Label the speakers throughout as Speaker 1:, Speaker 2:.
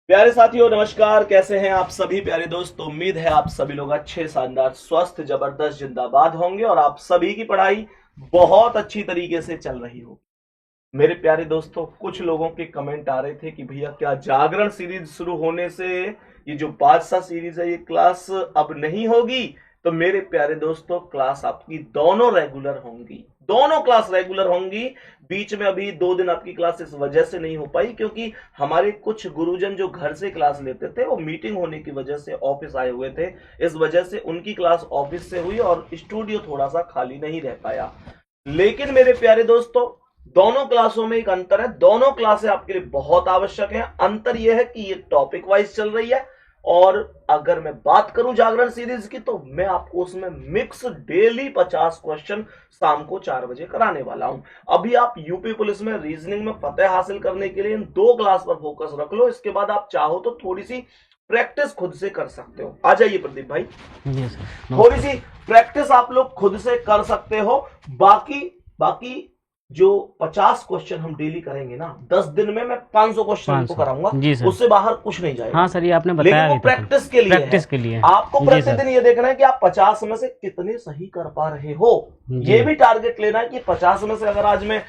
Speaker 1: प्यारे साथियों नमस्कार। कैसे हैं आप सभी प्यारे दोस्त। उम्मीद है आप सभी लोग अच्छे, शानदार, स्वस्थ, जबरदस्त, जिंदाबाद होंगे और आप सभी की पढ़ाई बहुत अच्छी तरीके से चल रही हो। मेरे प्यारे दोस्तों, कुछ लोगों के कमेंट आ रहे थे कि भैया क्या जागरण सीरीज शुरू होने से ये जो बादशाह सीरीज है ये क्लास अब नहीं होगी। तो मेरे प्यारे दोस्तों, क्लास आपकी दोनों रेगुलर होंगी, दोनों क्लास रेगुलर होंगी। बीच में अभी 2 दिन आपकी क्लास इस वजह से नहीं हो पाई क्योंकि हमारे कुछ गुरुजन जो घर से क्लास लेते थे वो मीटिंग होने की वजह से ऑफिस आए हुए थे। इस वजह से उनकी क्लास ऑफिस से हुई और स्टूडियो थोड़ा सा खाली नहीं रह पाया। लेकिन मेरे प्यारे दोस्तों, दोनों क्लासों में एक अंतर है। दोनों क्लासें आपके लिए बहुत आवश्यक हैं। अंतर यह है कि ये टॉपिक वाइज चल रही है और अगर मैं बात करूं जागरण सीरीज की तो मैं आपको उसमें मिक्स डेली 50 क्वेश्चन शाम को 4 बजे कराने वाला हूं। अभी आप यूपी पुलिस में रीजनिंग में फतेह हासिल करने के लिए इन 2 क्लास पर फोकस रख लो। इसके बाद आप चाहो तो थोड़ी सी प्रैक्टिस खुद से कर सकते हो। आ जाइए प्रदीप भाई।
Speaker 2: जी सर।
Speaker 1: थोड़ी सी प्रैक्टिस आप लोग खुद से कर सकते हो। बाकी जो 50 क्वेश्चन हम डेली करेंगे ना, 10 दिन में मैं 500 क्वेश्चन आपको कराऊंगा।
Speaker 2: जी सर।
Speaker 1: उससे बाहर कुछ नहीं जाएगा।
Speaker 2: हाँ सर, ये आपने बताया
Speaker 1: लेकिन वो प्रैक्टिस के लिए
Speaker 2: प्रैक्टिस के लिए
Speaker 1: आपको
Speaker 2: जी
Speaker 1: प्रतिदिन
Speaker 2: सर।
Speaker 1: ये देखना है कि आप 50 में से कितने सही कर पा रहे हो। ये भी टारगेट लेना है कि 50 में से अगर आज मैं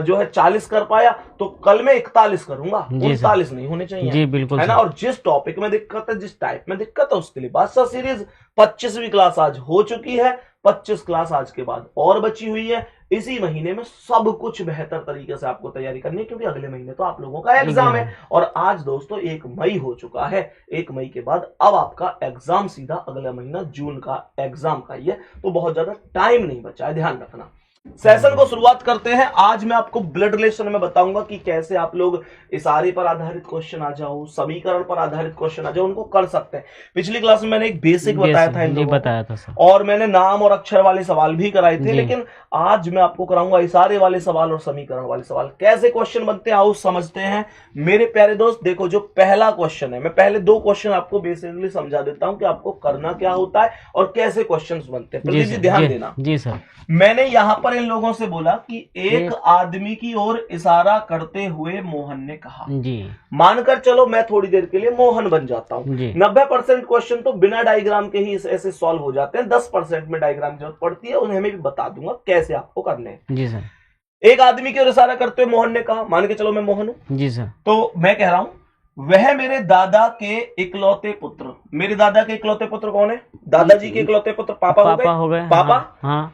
Speaker 1: जो है 40 कर पाया तो कल मैं 41 करूंगा, 39 नहीं होने चाहिए।
Speaker 2: जी बिल्कुल
Speaker 1: है ना। और जिस टॉपिक में दिक्कत है, जिस टाइप में दिक्कत है, उसके लिए बादशाह सीरीज 25वीं क्लास आज हो चुकी है। 25 क्लास आज के बाद और बची हुई है। इसी महीने में सब कुछ बेहतर तरीके से आपको तैयारी करनी है क्योंकि अगले महीने तो आप लोगों का एग्जाम है। और आज दोस्तों 1 मई हो चुका है। 1 मई के बाद अब आपका एग्जाम सीधा अगला महीना जून का एग्जाम का ही है। तो बहुत ज्यादा टाइम नहीं बचा है, ध्यान रखना। सेशन को शुरुआत करते हैं। आज मैं आपको ब्लड रिलेशन में बताऊंगा कि कैसे आप लोग इशारे पर आधारित क्वेश्चन आ जाओ, समीकरण पर आधारित क्वेश्चन आ जाओ, उनको कर सकते हैं। पिछली क्लास में मैंने एक बेसिक बताया था इन लोगों
Speaker 2: बताया था सर।
Speaker 1: और मैंने नाम और अक्षर वाले सवाल भी कराए थे। लेकिन आज मैं आपको कराऊंगा इशारे वाले सवाल और समीकरण वाले सवाल। कैसे क्वेश्चन बनते हैं आओ समझते हैं। मेरे प्यारे दोस्त देखो, जो पहला क्वेश्चन है, मैं पहले 2 क्वेश्चन आपको बेसिकली समझा देता हूं कि आपको करना क्या होता है और कैसे क्वेश्चन बनते हैं। प्रदीप जी ध्यान देना।
Speaker 2: जी सर।
Speaker 1: मैंने यहां पर इन लोगों से बोला कि एक आदमी की ओर इशारा करते हुए मोहन ने कहा।
Speaker 2: जी।
Speaker 1: मानकर चलो मैं थोड़ी देर के लिए मोहन बन जाता हूं। 90% क्वेश्चन तो बिना डायग्राम के ही ऐसे सॉल्व हो जाते हैं। 10% में डायग्राम जरूरत पड़ती है, उन्हें मैं भी बता दूंगा कैसे आपको करने हैं।
Speaker 2: जी सर।
Speaker 1: एक आदमी की ओर इशारा करते हुए मोहन ने कहा, मान के चलो मैं मोहन हूं।
Speaker 2: जी सर।
Speaker 1: तो मैं कह रहा हूं वह मेरे दादा के इकलौते पुत्र। मेरे दादा के इकलौते पुत्र कौन है? दादाजी के इकलौते पुत्र पापा हो गए। पापा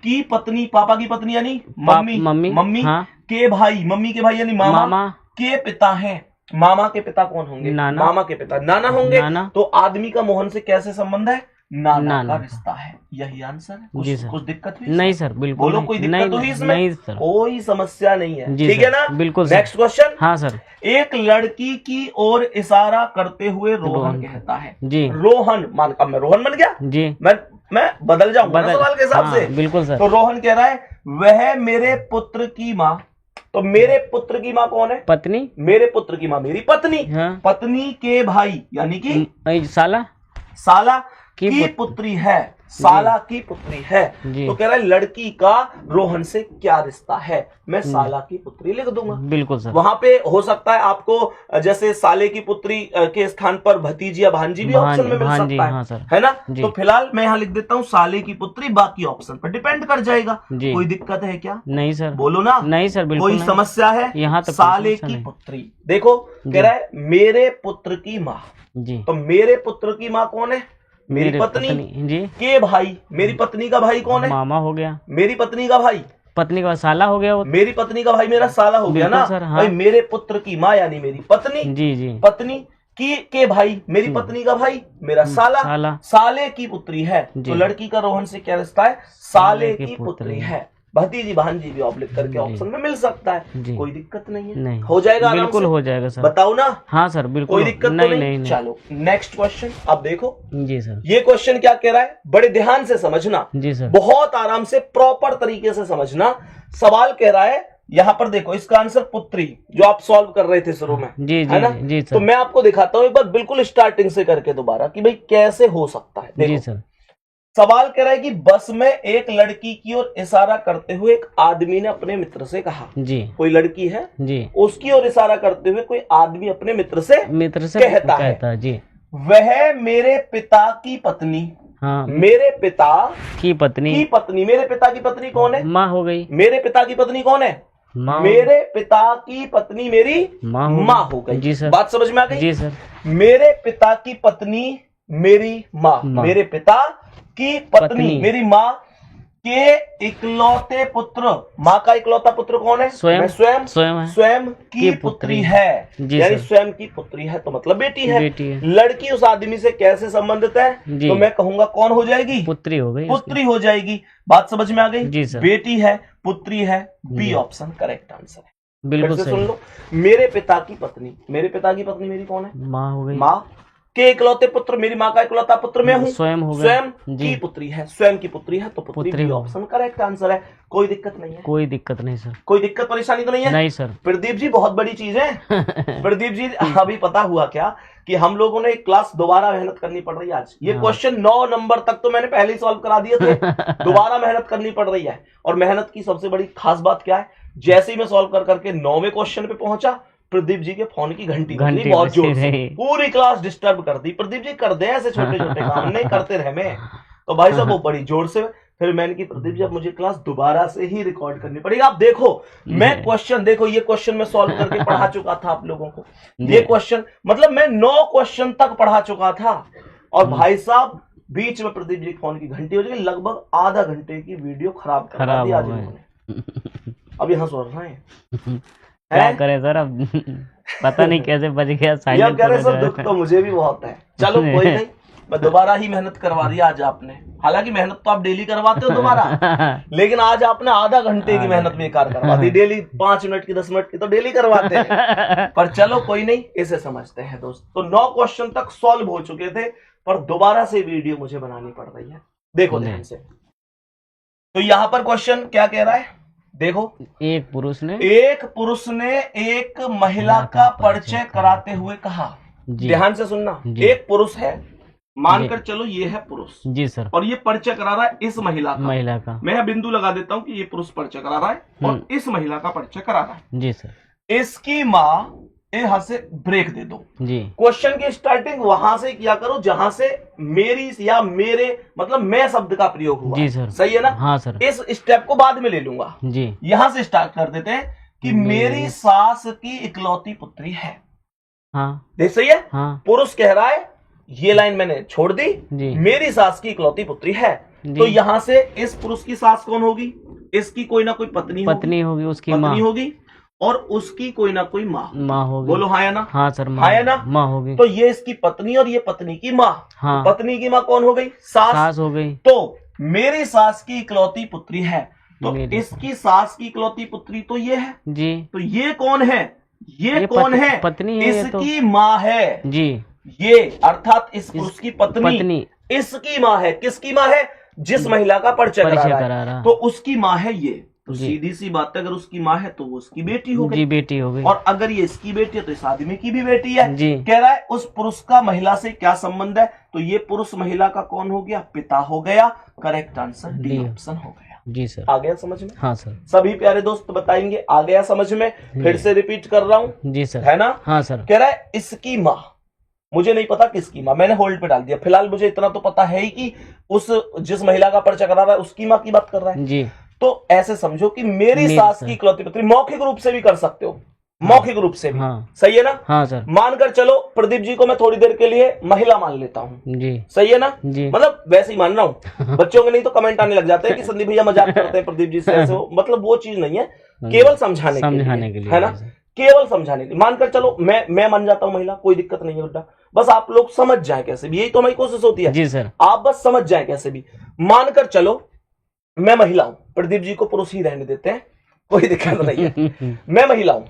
Speaker 1: की पत्नी, पापा की पत्नी यानी मम्मी। मम्मी के भाई, मम्मी के भाई यानी मामा के पिता हैं। मामा के पिता कौन होंगे? मामा के पिता नाना होंगे। तो आदमी का मोहन से कैसे संबंध है? नाना का रिश्ता है। यही आंसर है। कुछ दिक्कत हुई?
Speaker 2: नहीं सर, बिल्कुल
Speaker 1: बोलो कोई दिक्कत हुई इसमें?
Speaker 2: नहीं सर,
Speaker 1: कोई समस्या नहीं है। ठीक है ना?
Speaker 2: बिल्कुल।
Speaker 1: Next question.
Speaker 2: हाँ सर।
Speaker 1: एक लड़की की ओर इशारा करते हुए रोहन कहता है। जी रोहन। मान अब मैं रोहन बन गया जी। मैं बदल जाऊंगा सवाल के हिसाब से।
Speaker 2: बिल्कुल सर।
Speaker 1: तो रोहन कह रहा है वह मेरे पुत्र की माँ। तो मेरे पुत्र की माँ कौन है? पत्नी। मेरे पुत्र की माँ मेरी पत्नी। पत्नी के भाई यानी कि साला की पुत्री है। साला की पुत्री है। तो कह रहा है लड़की का रोहन से क्या रिश्ता है? मैं साला की पुत्री लिख दूंगा। बिल्कुल सर। वहां पे हो सकता है आपको जैसे साले की पुत्री के स्थान पर भतीजी या भांजी भी ऑप्शन में मिल सकता है ना। तो फिलहाल मैं यहाँ लिख देता हूँ साले की पुत्री, बाकी ऑप्शन पर डिपेंड कर जाएगा। कोई दिक्कत है क्या? नहीं सर। बोलो ना। नहीं सर, बिल्कुल कोई समस्या है? यहाँ साले की पुत्री। देखो कह रहा है मेरे पुत्र की माँ। तो मेरे पुत्र की माँ कौन है? मेरी पत्नी जी। के भाई, मेरी पत्नी का भाई कौन है? मामा हो गया। मेरी पत्नी का भाई, पत्नी का साला हो गया। मेरी पत्नी का भाई मेरा साला हो गया ना सर। हाँ। भाई मेरे पुत्र की माँ यानी मेरी पत्नी। जी जी। पत्नी की के भाई, मेरी पत्नी का भाई मेरा साला। साले की पुत्री है। तो लड़की का रोहन से क्या रिश्ता है? साले की पुत्री है। भतीजी भांजी भी ऑब्लिक करके ऑप्शन में मिल सकता है। कोई दिक्कत नहीं है। नहीं। हो जाएगा, बिल्कुल हो जाएगा सर। बताओ ना। हाँ सर बिल्कुल। कोई दिक्कत नहीं। चलो नेक्स्ट क्वेश्चन अब देखो। जी सर। ये क्वेश्चन क्या कह रहा है? बड़े ध्यान से समझना। जी सर। बहुत आराम से प्रॉपर तरीके से समझना। सवाल कह रहा है यहाँ पर देखो, इसका आंसर पुत्री जो आप सॉल्व कर रहे थे शुरू में, जी है ना। जी सर। तो मैं आपको दिखाता हूँ एक बार बिल्कुल स्टार्टिंग से करके दोबारा कि भाई कैसे हो सकता है। देखो सर। सवाल कह रहा है कि बस में एक लड़की की ओर इशारा करते हुए एक आदमी ने अपने मित्र से कहा जी, कोई लड़की है जी, उसकी ओर इशारा करते हुए कोई आदमी अपने मित्र से कहता है जी, वह मेरे पिता की पत्नी, हाँ, मेरे पिता की पत्नी, मेरे पिता की पत्नी कौन है? माँ हो गई। मेरे पिता की पत्नी कौन है? मेरे पिता की पत्नी मेरी माँ हो गई जी सर। बात समझ में आ गई जी सर। मेरे पिता की पत्नी मेरी माँ, मेरे पिता की पत्नी मेरी माँ के इकलौते पुत्र, माँ का इकलौता पुत्र कौन है? स्वयं की पुत्री है, यानी स्वयं की पुत्री है तो मतलब बेटी है। लड़की उस आदमी से कैसे संबंधित है? तो मैं कहूंगा कौन हो जाएगी? पुत्री हो गई, पुत्री हो जाएगी। बात समझ में आ गई जी सर। बेटी है, पुत्री है, बी ऑप्शन करेक्ट आंसर है। बिल्कुल सुन लो, मेरे पिता की पत्नी, मेरे पिता की पत्नी मेरी कौन है? माँ हो गई। माँ के इकलौते पुत्र, मेरी माँ का इकलौता पुत्र मैं हूँ, स्वयं की पुत्री है, स्वयं की पुत्री है तो पुत्री ऑप्शन करेक्ट आंसर है। कोई दिक्कत नहीं है? कोई दिक्कत नहीं सर। कोई दिक्कत परेशानी तो नहीं है? नहीं सर। प्रदीप जी बहुत बड़ी चीज है। प्रदीप जी अभी पता हुआ क्या कि हम लोगों ने एक क्लास दोबारा मेहनत करनी पड़ रही है आज। ये क्वेश्चन 9 नंबर तक तो मैंने पहले ही सॉल्व करा दिए थे, दोबारा मेहनत करनी पड़ रही है। और मेहनत की सबसे बड़ी खास बात क्या है, जैसे ही मैं सॉल्व कर करके 9वें क्वेश्चन पे पहुंचा, प्रदीप जी के फोन की घंटी बहुत जोर से, पूरी क्लास डिस्टर्ब कर दी। प्रदीप जी कर दे ऐसे छोटे छोटे काम, नहीं करते रहे मैं तो भाई साहब वो बड़ी जोर से। फिर मैंने की प्रदीप जी अब मुझे क्लास दोबारा से ही रिकॉर्ड करनी पड़ेगी। आप देखो मैं क्वेश्चन, देखो ये क्वेश्चन मैं सॉल्व करके पढ़ा चुका था आप लोगों को। ये क्वेश्चन मतलब मैं 9 क्वेश्चन तक पढ़ा चुका था और भाई साहब बीच में प्रदीप जी फोन की घंटी हो जाएगी। लगभग आधा घंटे की वीडियो खराब करा दी आज उन्होंने। अब यहाँ सुन रहे हैं क्या करे सर, अब पता नहीं कैसे बच गया साइलेंट। कह रहे सर दुख तो मुझे भी बहुत है। चलो कोई नहीं, मैं दोबारा ही मेहनत करवा दी आज आपने। हालांकि मेहनत तो आप डेली करवाते हो दोबारा, लेकिन आज आपने आधा घंटे की मेहनत बेकार करवा दी। डेली 5 मिनट की 10 मिनट की तो डेली करवाते हैं, पर चलो कोई नहीं, इसे समझते हैं दोस्त। तो 9 क्वेश्चन तक सॉल्व हो चुके थे पर दोबारा से वीडियो मुझे बनानी पड़ रही है। देखो ध्यान से, तो यहाँ पर क्वेश्चन क्या कह रहा है देखो, एक पुरुष ने एक महिला का परिचय कराते हुए कहा। ध्यान से सुनना, एक पुरुष है, मानकर चलो ये है पुरुष जी सर, और ये परिचय करा रहा है इस महिला का। मैं बिंदु लगा देता हूँ कि ये पुरुष परिचय करा रहा है और इस महिला का परिचय करा रहा है जी सर। इसकी माँ, यहां से ब्रेक दे दो जी। क्वेश्चन की स्टार्टिंग वहां से किया करो जहां से मेरी या मेरे मतलब मैं शब्द का प्रयोग हुआ जी सर। सही है ना? हाँ सर। इस स्टेप को बाद में ले लूंगा जी। यहां से स्टार्ट कर देते हैं कि मेरी सास की इकलौती पुत्री है। हाँ देख सही है। हाँ। पुरुष कह रहा है, ये लाइन मैंने छोड़ दी जी, मेरी सास की इकलौती पुत्री है। तो यहाँ से इस पुरुष की सास कौन होगी? इसकी कोई ना कोई पत्नी होगी, उसकी पत्नी होगी और उसकी कोई ना कोई माँ होगी। बोलो हाँ या ना? हाँ सर, हाँ या ना? माँ होगी। तो ये इसकी पत्नी और ये पत्नी की माँ। हाँ। पत्नी की माँ कौन हो गई? सास हो गई। तो मेरी सास की इकलौती पुत्री है, तो इसकी सास की इकलौती पुत्री तो ये है जी। तो ये कौन है? ये कौन है? पत्नी है। इसकी माँ है जी। ये अर्थात इस पुरुष की पत्नी इसकी माँ है। किसकी माँ है? जिस महिला का परिचय करा रहा है तो उसकी माँ है ये। तो सीधी सी बात है, अगर उसकी माँ है तो वो उसकी बेटी हो गई जी, बेटी हो गई। और अगर ये इसकी बेटी है तो इस आदमी की भी बेटी है जी। कह रहा है उस पुरुष का महिला से क्या संबंध है? तो ये पुरुष महिला का कौन हो गया? पिता हो गया। करेक्ट आंसर डी ऑप्शन हो गया जी सर। आ गया समझ में? हाँ सर। सभी प्यारे दोस्त बताएंगे आ गया समझ में? फिर से रिपीट कर रहा हूँ जी सर, है ना? हाँ सर। कह रहा है इसकी माँ, मुझे नहीं पता किसकी माँ, मैंने होल्ड पे डाल दिया। फिलहाल मुझे इतना तो पता है ही कि उस जिस महिला का परिचय करा रहा है उसकी माँ की बात कर रहा है जी। तो ऐसे समझो कि मेरी सास की इकलौती पुत्री, मौखिक रूप से भी कर सकते हो, मौखिक रूप से भी। हाँ। सही है ना? हाँ सर। मानकर चलो प्रदीप जी को मैं थोड़ी देर के लिए महिला मान लेता हूँ जी। सही है ना जी? मतलब वैसे ही मान रहा हूँ, बच्चों के नहीं तो कमेंट आने लग जाते हैं कि संदीप भैया मजाक करते हैं प्रदीप जी से ऐसे हो। मतलब वो चीज नहीं है, केवल समझाने के लिए है ना? केवल समझाने के लिए। मानकर चलो मैं मान जाता हूँ महिला, कोई दिक्कत नहीं है बेटा, बस आप लोग समझ जाए कैसे भी, यही तो हमारी कोशिश होती है जी सर। आप बस समझ जाए कैसे भी। मानकर चलो मैं महिला हूं, प्रदीप जी को पुरुष ही रहने देते हैं, कोई दिक्कत नहीं है। मैं महिला हूं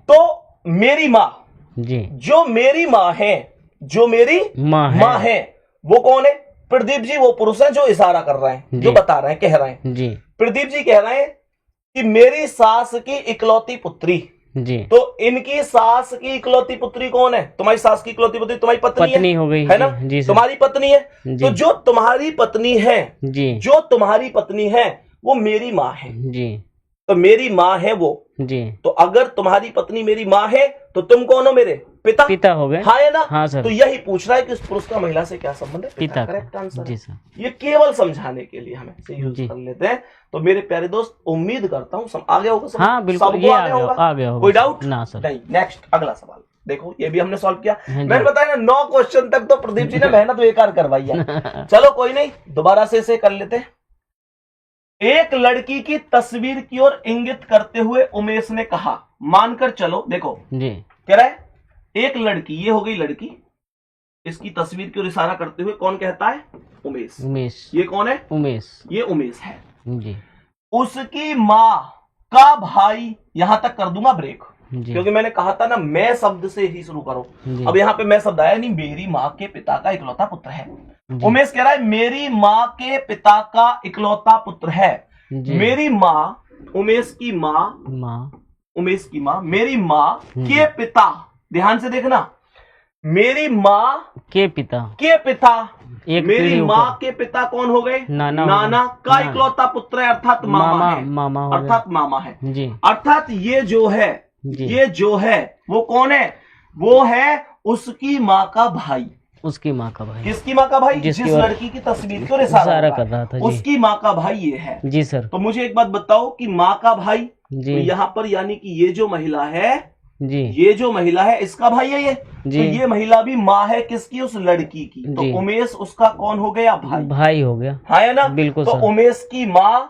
Speaker 1: तो मेरी माँ जी, जो मेरी माँ है, जो मेरी माँ है वो कौन है? प्रदीप जी वो पुरुष है जो इशारा कर रहे हैं, जो बता रहे हैं, कह रहे हैं जी। प्रदीप जी कह रहे हैं कि मेरी सास की इकलौती पुत्री, जी। तो इनकी सास की इकलौती पुत्री कौन है? तुम्हारी सास की इकलौती पुत्री तुम्हारी पत्नी हो गई है ना जी, तुम्हारी पत्नी है। तो जो तुम्हारी पत्नी है जी, जो तुम्हारी पत्नी है वो मेरी माँ है जी। तो मेरी माँ है वो जी। तो अगर तुम्हारी पत्नी मेरी माँ है तो तुम कौन हो? मेरे पिता हो गए। हाँ है ना? हाँ सर। तो यही पूछ रहा है कि उस पुरुष का महिला से क्या संबंध है? पिता। करेक्ट आंसर जी सर। ये केवल समझाने के लिए हमें से यूज कर लेते हैं। तो मेरे प्यारे दोस्त, उम्मीद करता हूँ आ गया होगा। हाँ बिल्कुल, ये आ गया होगा। कोई डाउट ना सर? नहीं। नेक्स्ट अगला सवाल देखो, ये भी हमने सॉल्व किया। मैंने बताया ना 9 क्वेश्चन तक तो प्रदीप जी ने मेहनत बेकार करवाई है। चलो कोई नहीं, दोबारा से इसे कर लेते हैं। एक लड़की की तस्वीर की ओर इंगित करते हुए उमेश ने कहा, मानकर चलो। देखो जी, कह रहा है एक लड़की, ये हो गई लड़की, इसकी तस्वीर की ओर इशारा करते हुए कौन कहता है? उमेश। उमेश। ये कौन है? उमेश। ये उमेश है जी। उसकी माँ का भाई, यहां तक कर दूंगा ब्रेक, क्योंकि मैंने कहा था ना मैं शब्द से ही शुरू करो। अब यहाँ पे मैं शब्द आया नहीं। मेरी माँ के पिता का इकलौता पुत्र है। उमेश कह रहा है मेरी माँ के पिता का इकलौता पुत्र है। मेरी माँ, उमेश की माँ, उमेश की माँ, मेरी माँ के पिता, ध्यान से देखना, मेरी माँ के पिता मेरी माँ के पिता कौन हो गए? नाना का इकलौता पुत्र है, अर्थात मामा है, अर्थात मामा है जी। अर्थात ये जो है, ये जो है वो कौन है? वो है उसकी माँ का भाई। उसकी माँ का भाई। किसकी माँ का भाई? जिस लड़की की तस्वीर को इशारा कर रहा था, उसकी माँ का भाई ये है जी सर। तो मुझे एक बात बताओ कि माँ का भाई जी, तो यहाँ पर यानी कि ये जो महिला है जी, ये जो महिला है इसका भाई है ये जी। तो ये महिला भी माँ है किसकी? उस लड़की की। तो उमेश उसका कौन हो गया? भाई हो गया। हाँ है ना? बिल्कुल। तो उमेश की माँ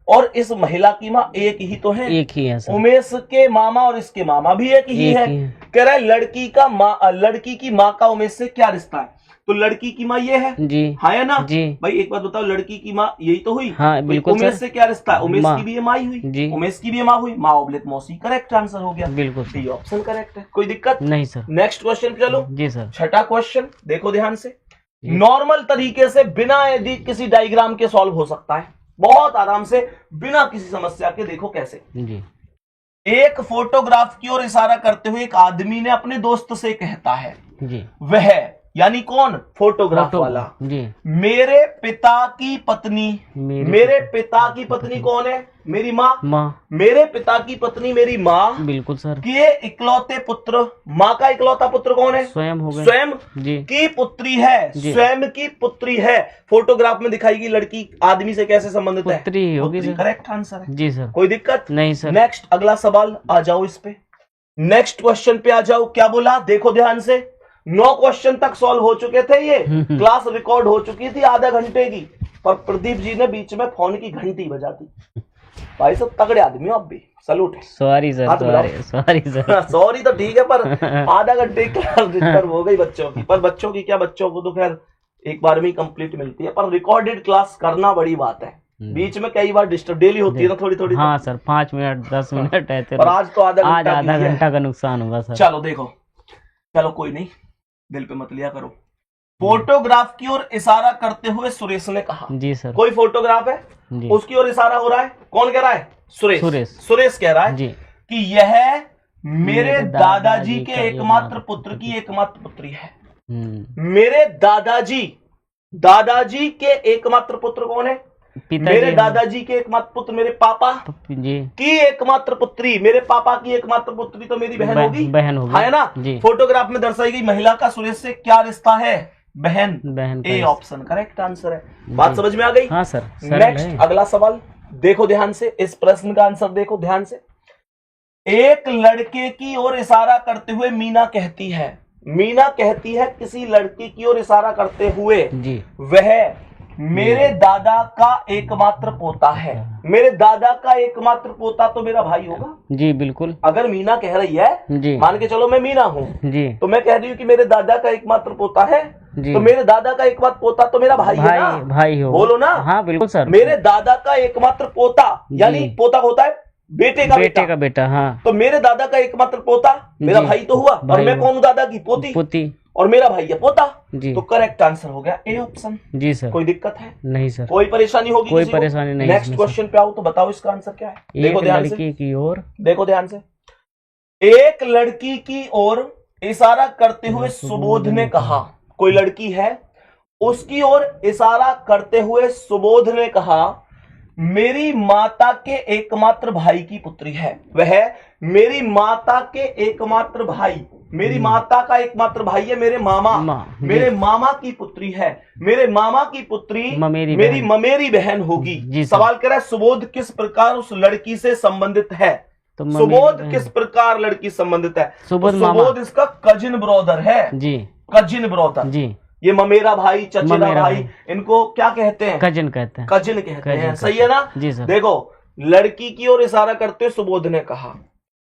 Speaker 1: और इस महिला की माँ एक ही तो है, एक ही है सर। उमेश के मामा और इसके मामा भी एक ही है। कह रहा है लड़की का माँ, लड़की की माँ का उमेश से क्या रिश्ता है? तो लड़की की माँ ये है जी, हाँ है ना जी। भाई एक बात बताओ, लड़की की माँ यही तो हुई। हाँ बिल्कुल। उमेश से क्या रिश्ता है? उमेश की भी ये माँ ही हुई जी, उमेश की भी ये माँ हुई। माँ ऑब्लिक मौसी। करेक्ट आंसर हो गया बिल्कुल। डी ऑप्शन करेक्ट है। कोई दिक्कत नहीं सर। नेक्स्ट क्वेश्चन पे चलो जी सर। छठा क्वेश्चन देखो ध्यान से। नॉर्मल तरीके से बिना यदि किसी डायग्राम के सॉल्व हो सकता है, बहुत आराम से, बिना किसी समस्या के। देखो कैसे जी। एक फोटोग्राफ की ओर इशारा करते हुए एक आदमी ने अपने दोस्त से कहता है जी, वह यानी कौन? फोटोग्राफ वाला जी। मेरे पिता की पत्नी, मेरे पिता की पत्नी कौन है? मेरी माँ। मेरे पिता की पत्नी मेरी माँ बिल्कुल सर के इकलौते पुत्र, माँ का इकलौता पुत्र कौन है? स्वयं हो गए। स्वयं जी की पुत्री है, स्वयं की पुत्री है। फोटोग्राफ में दिखाई गई लड़की आदमी से कैसे संबंधित है? पुत्री होगी सर। करेक्ट आंसर है जी सर। कोई दिक्कत नहीं सर। नेक्स्ट अगला सवाल आ जाओ इस पे, नेक्स्ट क्वेश्चन पे आ जाओ। क्या बोला देखो ध्यान से। 9 क्वेश्चन तक सॉल्व हो चुके थे, ये क्लास रिकॉर्ड हो चुकी थी आधा घंटे की, पर प्रदीप जी ने बीच में फोन की घंटी बजा दी। भाई सब तगड़े आदमी हो आप भी, सलूट है। Sorry sir, sorry sir. Sorry तो ठीक है, पर आधा घंटे क्लास डिस्टर्ब हो गई बच्चों की। पर बच्चों की क्या, बच्चों को तो खैर एक बार में कंप्लीट मिलती है, पर रिकॉर्डेड क्लास करना बड़ी बात है। बीच में कई बार डिस्टर्ब डेली होती है ना, थोड़ी थोड़ी। हाँ सर, 5 मिनट 10 मिनट रहते, और आज तो आधा घंटा का नुकसान होगा सर। चलो देखो, चलो कोई नहीं, दिल पे मत लिया करो। फोटोग्राफ की ओर इशारा करते हुए सुरेश ने कहा जी सर। कोई फोटोग्राफ है जी, उसकी ओर इशारा हो रहा है, कौन कह रहा है? सुरेश। सुरेश कह रहा है जी कि यह मेरे दादाजी के एकमात्र पुत्र की एकमात्र पुत्री है। मेरे दादाजी के एकमात्र पुत्र कौन है? मेरे दादाजी के एकमात्र पुत्र मेरे पापा जी की एकमात्र पुत्री, मेरे पापा की एकमात्र पुत्री तो मेरी बहन होगी, बहन होगी, है ना जी। फोटोग्राफ में दर्शाई गई महिला का सुरेश से क्या रिश्ता है? बहन। ए ऑप्शन करेक्ट आंसर है। बात समझ में आ गई? हाँ सर। नेक्स्ट अगला सवाल देखो ध्यान से, इस प्रश्न का आंसर देखो ध्यान से। एक लड़के की ओर इशारा करते हुए मीना कहती है किसी लड़की की ओर इशारा करते हुए जी, वह मेरे दादा का एकमात्र पोता है। मेरे दादा का एकमात्र पोता तो मेरा भाई होगा जी बिल्कुल। अगर मीना कह रही है जी, मान के चलो मैं मीना हूँ जी, तो मैं कह रही हूँ कि मेरे दादा का एकमात्र पोता है जी, तो मेरे दादा का एकमात्र पोता तो मेरा भाई है ना? भाई हो, बोलो ना। हाँ बिल्कुल सर। मेरे दादा का एकमात्र पोता, यानी पोता होता है बेटे का बेटा। हाँ, तो मेरे दादा का एकमात्र पोता मेरा भाई तो हुआ, और मैं कौन हूँ? दादा की पोती, और मेरा भाई है पोता जी। तो करेक्ट आंसर हो गया ए ऑप्शन जी सर। कोई दिक्कत है? नहीं सर। कोई परेशानी होगी? कोई परेशानी नहीं। नेक्स्ट क्वेश्चन पे आओ तो बताओ इसका आंसर क्या है। देखो ध्यान से, की ओर देखो ध्यान से। एक लड़की की ओर इशारा करते हुए सुबोध ने कहा, कोई लड़की है, उसकी ओर इशारा करते हुए सुबोध ने कहा, मेरी माता के एकमात्र भाई की पुत्री है। वह मेरी माता के एकमात्र भाई, मेरी माता का एकमात्र भाई है, मेरे मामा, मेरे मामा की पुत्री है, मेरे मामा की पुत्री मेरी ममेरी बहन होगी। सवाल कर रहा है सुबोध किस प्रकार उस लड़की से संबंधित है। तो सुबोध किस प्रकार लड़की संबंधित है? सुबोध इसका कजिन ब्रदर है जी, कजिन ब्रदर जी। ये ममेरा भाई, चचेरा भाई, इनको क्या कहते हैं? कजिन कहते हैं, कजिन कहते हैं। सही है ना जी सर। देखो लड़की की ओर इशारा करते सुबोध ने कहा,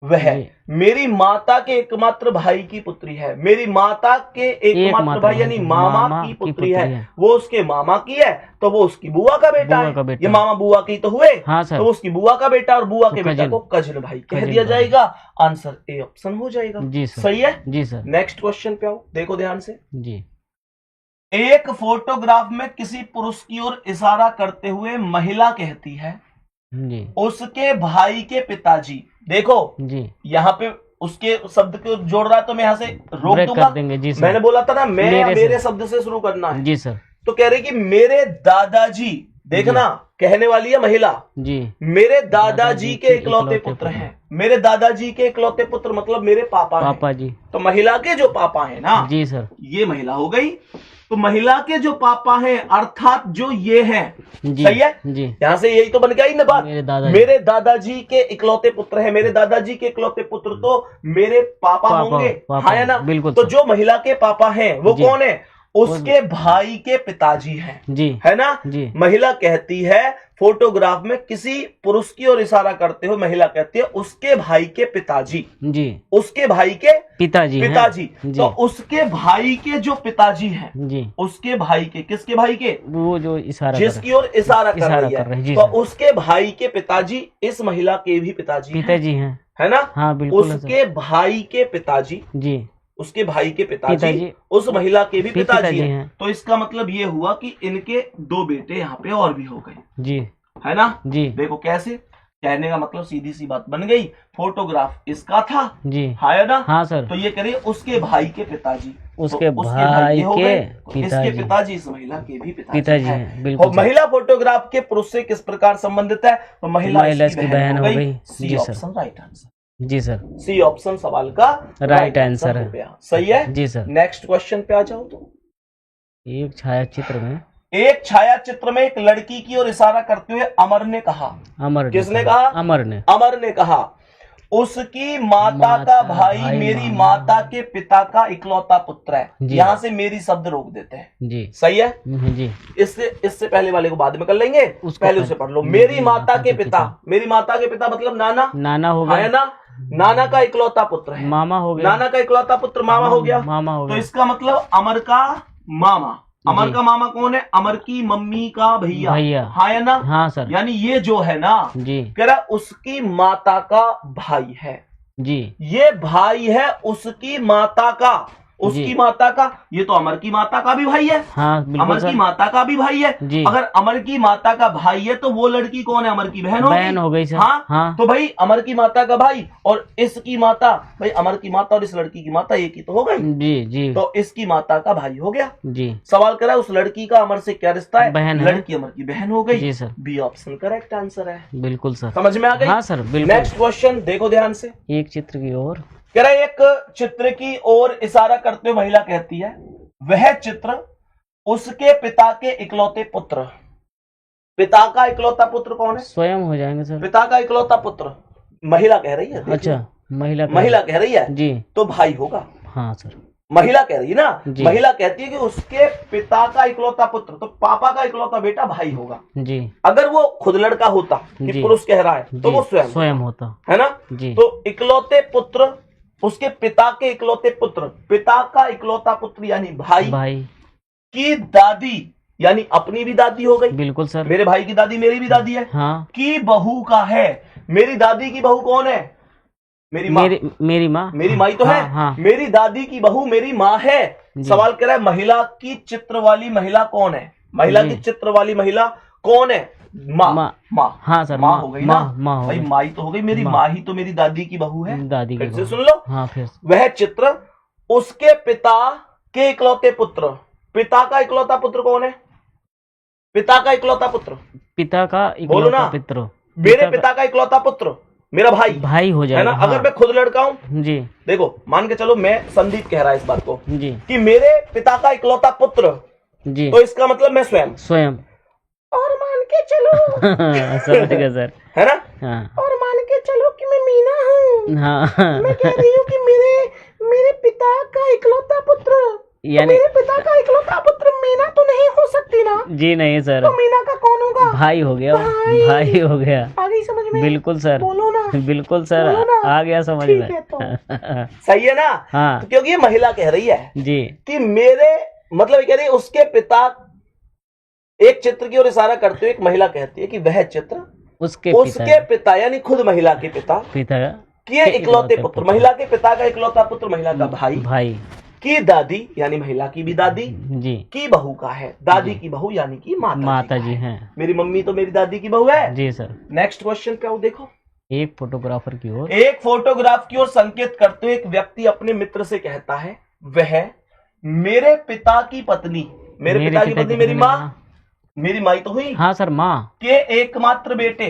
Speaker 1: वह मेरी माता के एकमात्र भाई की पुत्री है। मेरी माता के एकमात्र भाई यानी मामा की पुत्री है। वो उसके मामा की है तो वो उसकी बुआ का बेटा है। ये मामा बुआ की तो हुए, हाँ तो उसकी बुआ का बेटा और बुआ के बेटा को कजिन भाई कह दिया जाएगा। आंसर ए ऑप्शन हो जाएगा जी सर। सही है जी सर। नेक्स्ट क्वेश्चन पे आओ, देखो ध्यान से जी। एक फोटोग्राफ में किसी पुरुष की ओर इशारा करते हुए महिला कहती है जी, उसके भाई के पिताजी। देखो जी, यहाँ पे उसके शब्द को जोड़ रहा है तो मैं यहाँ से रोक दूंगा। मैंने बोला था ना मेरे शब्द से शुरू करना है जी सर। तो कह रहे कि मेरे दादाजी, देखना कहने वाली है महिला जी, मेरे दादाजी के इकलौते पुत्र हैं। मेरे दादाजी के इकलौते पुत्र मतलब मेरे पापा जी। तो महिला के जो पापा है ना जी सर, ये महिला हो गई। तो महिला के जो पापा हैं अर्थात जो ये हैं, सही है जी। यहाँ से यही तो बन गया ही ना बात, मेरे दादाजी के इकलौते पुत्र है। मेरे दादाजी के इकलौते पुत्र तो मेरे पापा होंगे, हाँ या ना? बिल्कुल। तो जो महिला के पापा हैं वो कौन है? उसके भाई के पिताजी हैं जी, है ना जी। महिला कहती है फोटोग्राफ में किसी पुरुष की ओर इशारा करते हुए महिला कहती है उसके भाई के पिताजी जी, उसके भाई के पिताजी तो उसके भाई के जो पिताजी हैं जी, उसके भाई के, किसके भाई के? वो जो इशारा जिसकी ओर इशारा कर रही है, तो उसके भाई के पिताजी इस महिला के भी पिताजी हैं, है ना? हाँ बिल्कुल। उसके भाई के पिताजी जी, उसके भाई के पिताजी उस महिला के भी पिताजी हैं। तो इसका मतलब ये हुआ कि इनके दो बेटे यहाँ पे और भी हो गए जी, है ना जी। देखो कैसे, कहने का मतलब सीधी सी बात बन गई, फोटोग्राफ इसका था जी, है ना? हाँ सर। तो ये करिए उसके भाई के पिताजी, उसके भाई के इसके पिताजी इस महिला के भी पिताजी हैं। बिल्कुल। महिला फोटोग्राफ के पुरुष से किस प्रकार संबंधित है? तो महिला इसकी बहन हो गई। सी ऑप्शन राइट आंसर जी सर। सी ऑप्शन सवाल का राइट आंसर है। सही है जी सर। नेक्स्ट क्वेश्चन पे आ जाओ। तो एक छायाचित्र में एक लड़की की ओर इशारा करते हुए अमर ने कहा, किसने कहा? अमर ने कहा उसकी माता का भाई मेरी माता के पिता का इकलौता पुत्र है। यहाँ से मेरी शब्द रोक देते हैं जी, सही है जी। इससे पहले वाले को बाद में कर लेंगे, पहले उसे पढ़ लो। मेरी माता के पिता, मेरी माता के पिता मतलब नाना हो गया, है ना? नाना का इकलौता पुत्र है, मामा हो गया। नाना का इकलौता पुत्र मामा हो गया। तो इसका मतलब अमर का मामा, अमर का मामा कौन है? अमर की मम्मी का भैया, हाँ या ना? हाँ सर। यानी ये जो है ना जी, कह रहा उसकी माता का भाई है जी, ये भाई है उसकी माता का, उसकी माता का। ये तो अमर की माता का भी भाई है, हाँ अमर की माता का भी भाई है जी। अगर अमर की माता का भाई है तो वो लड़की कौन है? अमर की बहन हो गई सर। हाँ तो भाई अमर की माता का भाई और इसकी माता, भाई अमर की माता और इस लड़की की माता एक ही तो हो गई जी। तो इसकी माता का भाई हो गया जी। सवाल करा उस लड़की का अमर से क्या रिश्ता है? बहन। लड़की अमर की बहन हो गई जी sir. B option correct answer है। बिल्कुल सर, समझ में आ गई? हाँ सर बिल्कुल। नेक्स्ट क्वेश्चन देखो ध्यान से। एक चित्र की ओर, कह रहा एक चित्र की ओर इशारा करते हुए महिला कहती है वह चित्र उसके पिता के इकलौते पुत्र। पिता का इकलौता पुत्र कौन है? स्वयं हो जाएंगे सर। पिता का इकलौता पुत्र महिला कह रही है। अच्छा महिला कह रही है जी, तो भाई होगा। हाँ सर महिला कह रही है ना, महिला कहती है कि उसके पिता का इकलौता पुत्र, तो पापा का इकलौता बेटा भाई होगा जी। अगर वो खुद लड़का होता कि पुरुष कह रहा है तो वो स्वयं होता, है ना जी। तो इकलौते पुत्र उसके पिता के इकलौते पुत्र, पिता का इकलौता पुत्र यानी भाई की दादी यानी अपनी भी दादी हो गई। बिल्कुल सर। मेरे भाई की दादी मेरी भी दादी है। हाँ। की बहू का है, मेरी दादी की बहू कौन है? मेरी माँ। मेरी माँ तो है। हाँ। मेरी दादी की बहू मेरी माँ है। सवाल कर रहा है महिला की चित्र वाली महिला कौन है? महिला की चित्र वाली महिला कौन है? माँ माँ।
Speaker 2: हाँ सर,
Speaker 1: माँ हो गई ना
Speaker 2: भाई,
Speaker 1: माई तो हो गई, मेरी माँ ही तो मेरी दादी की बहू है।
Speaker 2: दादी की
Speaker 1: फिर से सुन लो।
Speaker 2: हाँ, फिर
Speaker 1: वह चित्र उसके पिता के इकलौते पुत्र। पिता का इकलौता पुत्र कौन है? पिता का इकलौता पुत्र,
Speaker 2: पिता का
Speaker 1: बोलो ना।
Speaker 2: पुत्र,
Speaker 1: मेरे पिता का इकलौता पुत्र मेरा भाई
Speaker 2: हो जाएगा,
Speaker 1: है ना। अगर मैं खुद लड़का हूं
Speaker 2: जी,
Speaker 1: देखो मान के चलो, मैं संदीप कह रहा है इस बात को
Speaker 2: जी,
Speaker 1: कि मेरे पिता का इकलौता पुत्र,
Speaker 2: जी,
Speaker 1: तो इसका मतलब मैं स्वयं और मान के चलो
Speaker 2: समझ गया सर,
Speaker 1: है ना।
Speaker 2: हाँ,
Speaker 1: और मान के चलो कि मैं मीना हूँ।
Speaker 2: हाँ,
Speaker 1: मैं कह रही हूँ कि मेरे पिता का इकलौता पुत्र,
Speaker 2: यानी
Speaker 1: मेरे पिता का इकलौता पुत्र मीना तो नहीं हो सकती ना।
Speaker 2: जी नहीं सर,
Speaker 1: तो मीना का कौन होगा?
Speaker 2: भाई हो गया, भाई हो गया।
Speaker 1: आ गई समझ में?
Speaker 2: बिल्कुल सर,
Speaker 1: बोलो ना,
Speaker 2: बिल्कुल सर, आ गया समझ में।
Speaker 1: तो सही है ना।
Speaker 2: हाँ,
Speaker 1: तो क्योंकि ये महिला कह रही है
Speaker 2: जी
Speaker 1: कि मेरे मतलब कह रही है उसके पिता, एक चित्र की ओर इशारा करते हुए एक महिला कहती है कि वह चित्र उसके पिता यानी खुद महिला के पिता के इकलौते पुत्र, महिला के पिता का इकलौता पुत्र, महिला का भाई की दादी यानी महिला की भी दादी
Speaker 2: जी
Speaker 1: की बहू का है। दादी की बहू यानी कि माता जी
Speaker 2: हैं।
Speaker 1: मेरी मम्मी तो मेरी दादी की बहू है।
Speaker 2: जी सर।
Speaker 1: नेक्स्ट क्वेश्चन पे आओ। देखो,
Speaker 2: एक फोटोग्राफर की ओर,
Speaker 1: एक फोटोग्राफ की ओर संकेत करते हुए एक व्यक्ति अपने मित्र से कहता है, वह मेरे पिता की पत्नी, मेरे पिता की पत्नी मेरी माँ, मेरी माई तो हुई,
Speaker 2: हाँ सर, माँ
Speaker 1: के एकमात्र बेटे।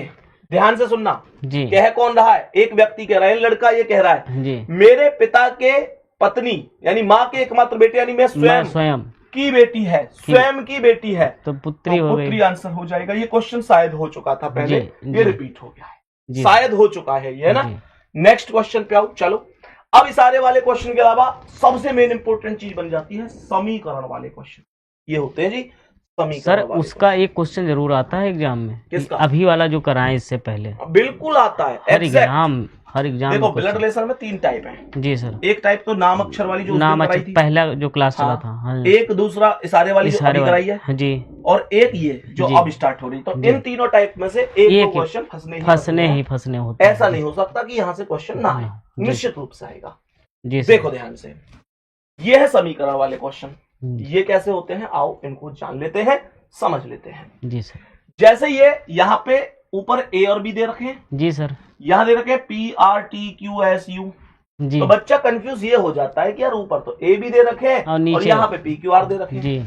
Speaker 1: ध्यान से सुनना
Speaker 2: जी,
Speaker 1: कह कौन रहा है? एक व्यक्ति कह रहा है, लड़का ये कह रहा है
Speaker 2: जी,
Speaker 1: मेरे पिता के पत्नी यानी माँ के एकमात्र बेटे यानी मैं स्वयं की बेटी है, स्वयं की बेटी है,
Speaker 2: तो पुत्री हो गई।
Speaker 1: पुत्री आंसर हो जाएगा। ये क्वेश्चन शायद हो चुका था पहले, ये रिपीट हो गया है, शायद हो चुका है ये, है ना। नेक्स्ट क्वेश्चन पे आओ। चलो, अब इशारे वाले क्वेश्चन के अलावा सबसे मेन इंपोर्टेंट चीज बन जाती है समीकरण वाले क्वेश्चन। ये होते हैं जी
Speaker 2: सर, उसका एक क्वेश्चन जरूर आता है एग्जाम में।
Speaker 1: किसका?
Speaker 2: अभी वाला जो कराएं इससे पहले।
Speaker 1: बिल्कुल आता है,
Speaker 2: हर एग्जाम
Speaker 1: देखो ब्लड रिलेशन में 3 टाइप है।
Speaker 2: जी सर।
Speaker 1: एक टाइप तो नाम अक्षर वाली जो
Speaker 2: नाम अक्षर पहला जो क्लास चला था।
Speaker 1: हाँ। एक दूसरा इशारे वाली जो अभी कराई है
Speaker 2: जी,
Speaker 1: और एक ये जो अब स्टार्ट हो रही। तो इन तीनों टाइप में से एक क्वेश्चन फंसने होते, ऐसा नहीं हो सकता कि यहाँ से क्वेश्चन ना आए, निश्चित रूप से आएगा। देखो ध्यान से, ये है समीकरण वाले क्वेश्चन। ये कैसे होते हैं आओ इनको जान लेते हैं, समझ लेते हैं।
Speaker 2: जी सर।
Speaker 1: जैसे ये यहाँ पे ऊपर ए और बी दे रखे हैं।
Speaker 2: जी सर।
Speaker 1: यहाँ दे रखे हैं PRTQSU।
Speaker 2: जी।
Speaker 1: तो बच्चा कंफ्यूज ये हो जाता है कि यार ऊपर तो ए बी दे रखे हैं और यहाँ पे PQR दे रखे हैं। जी।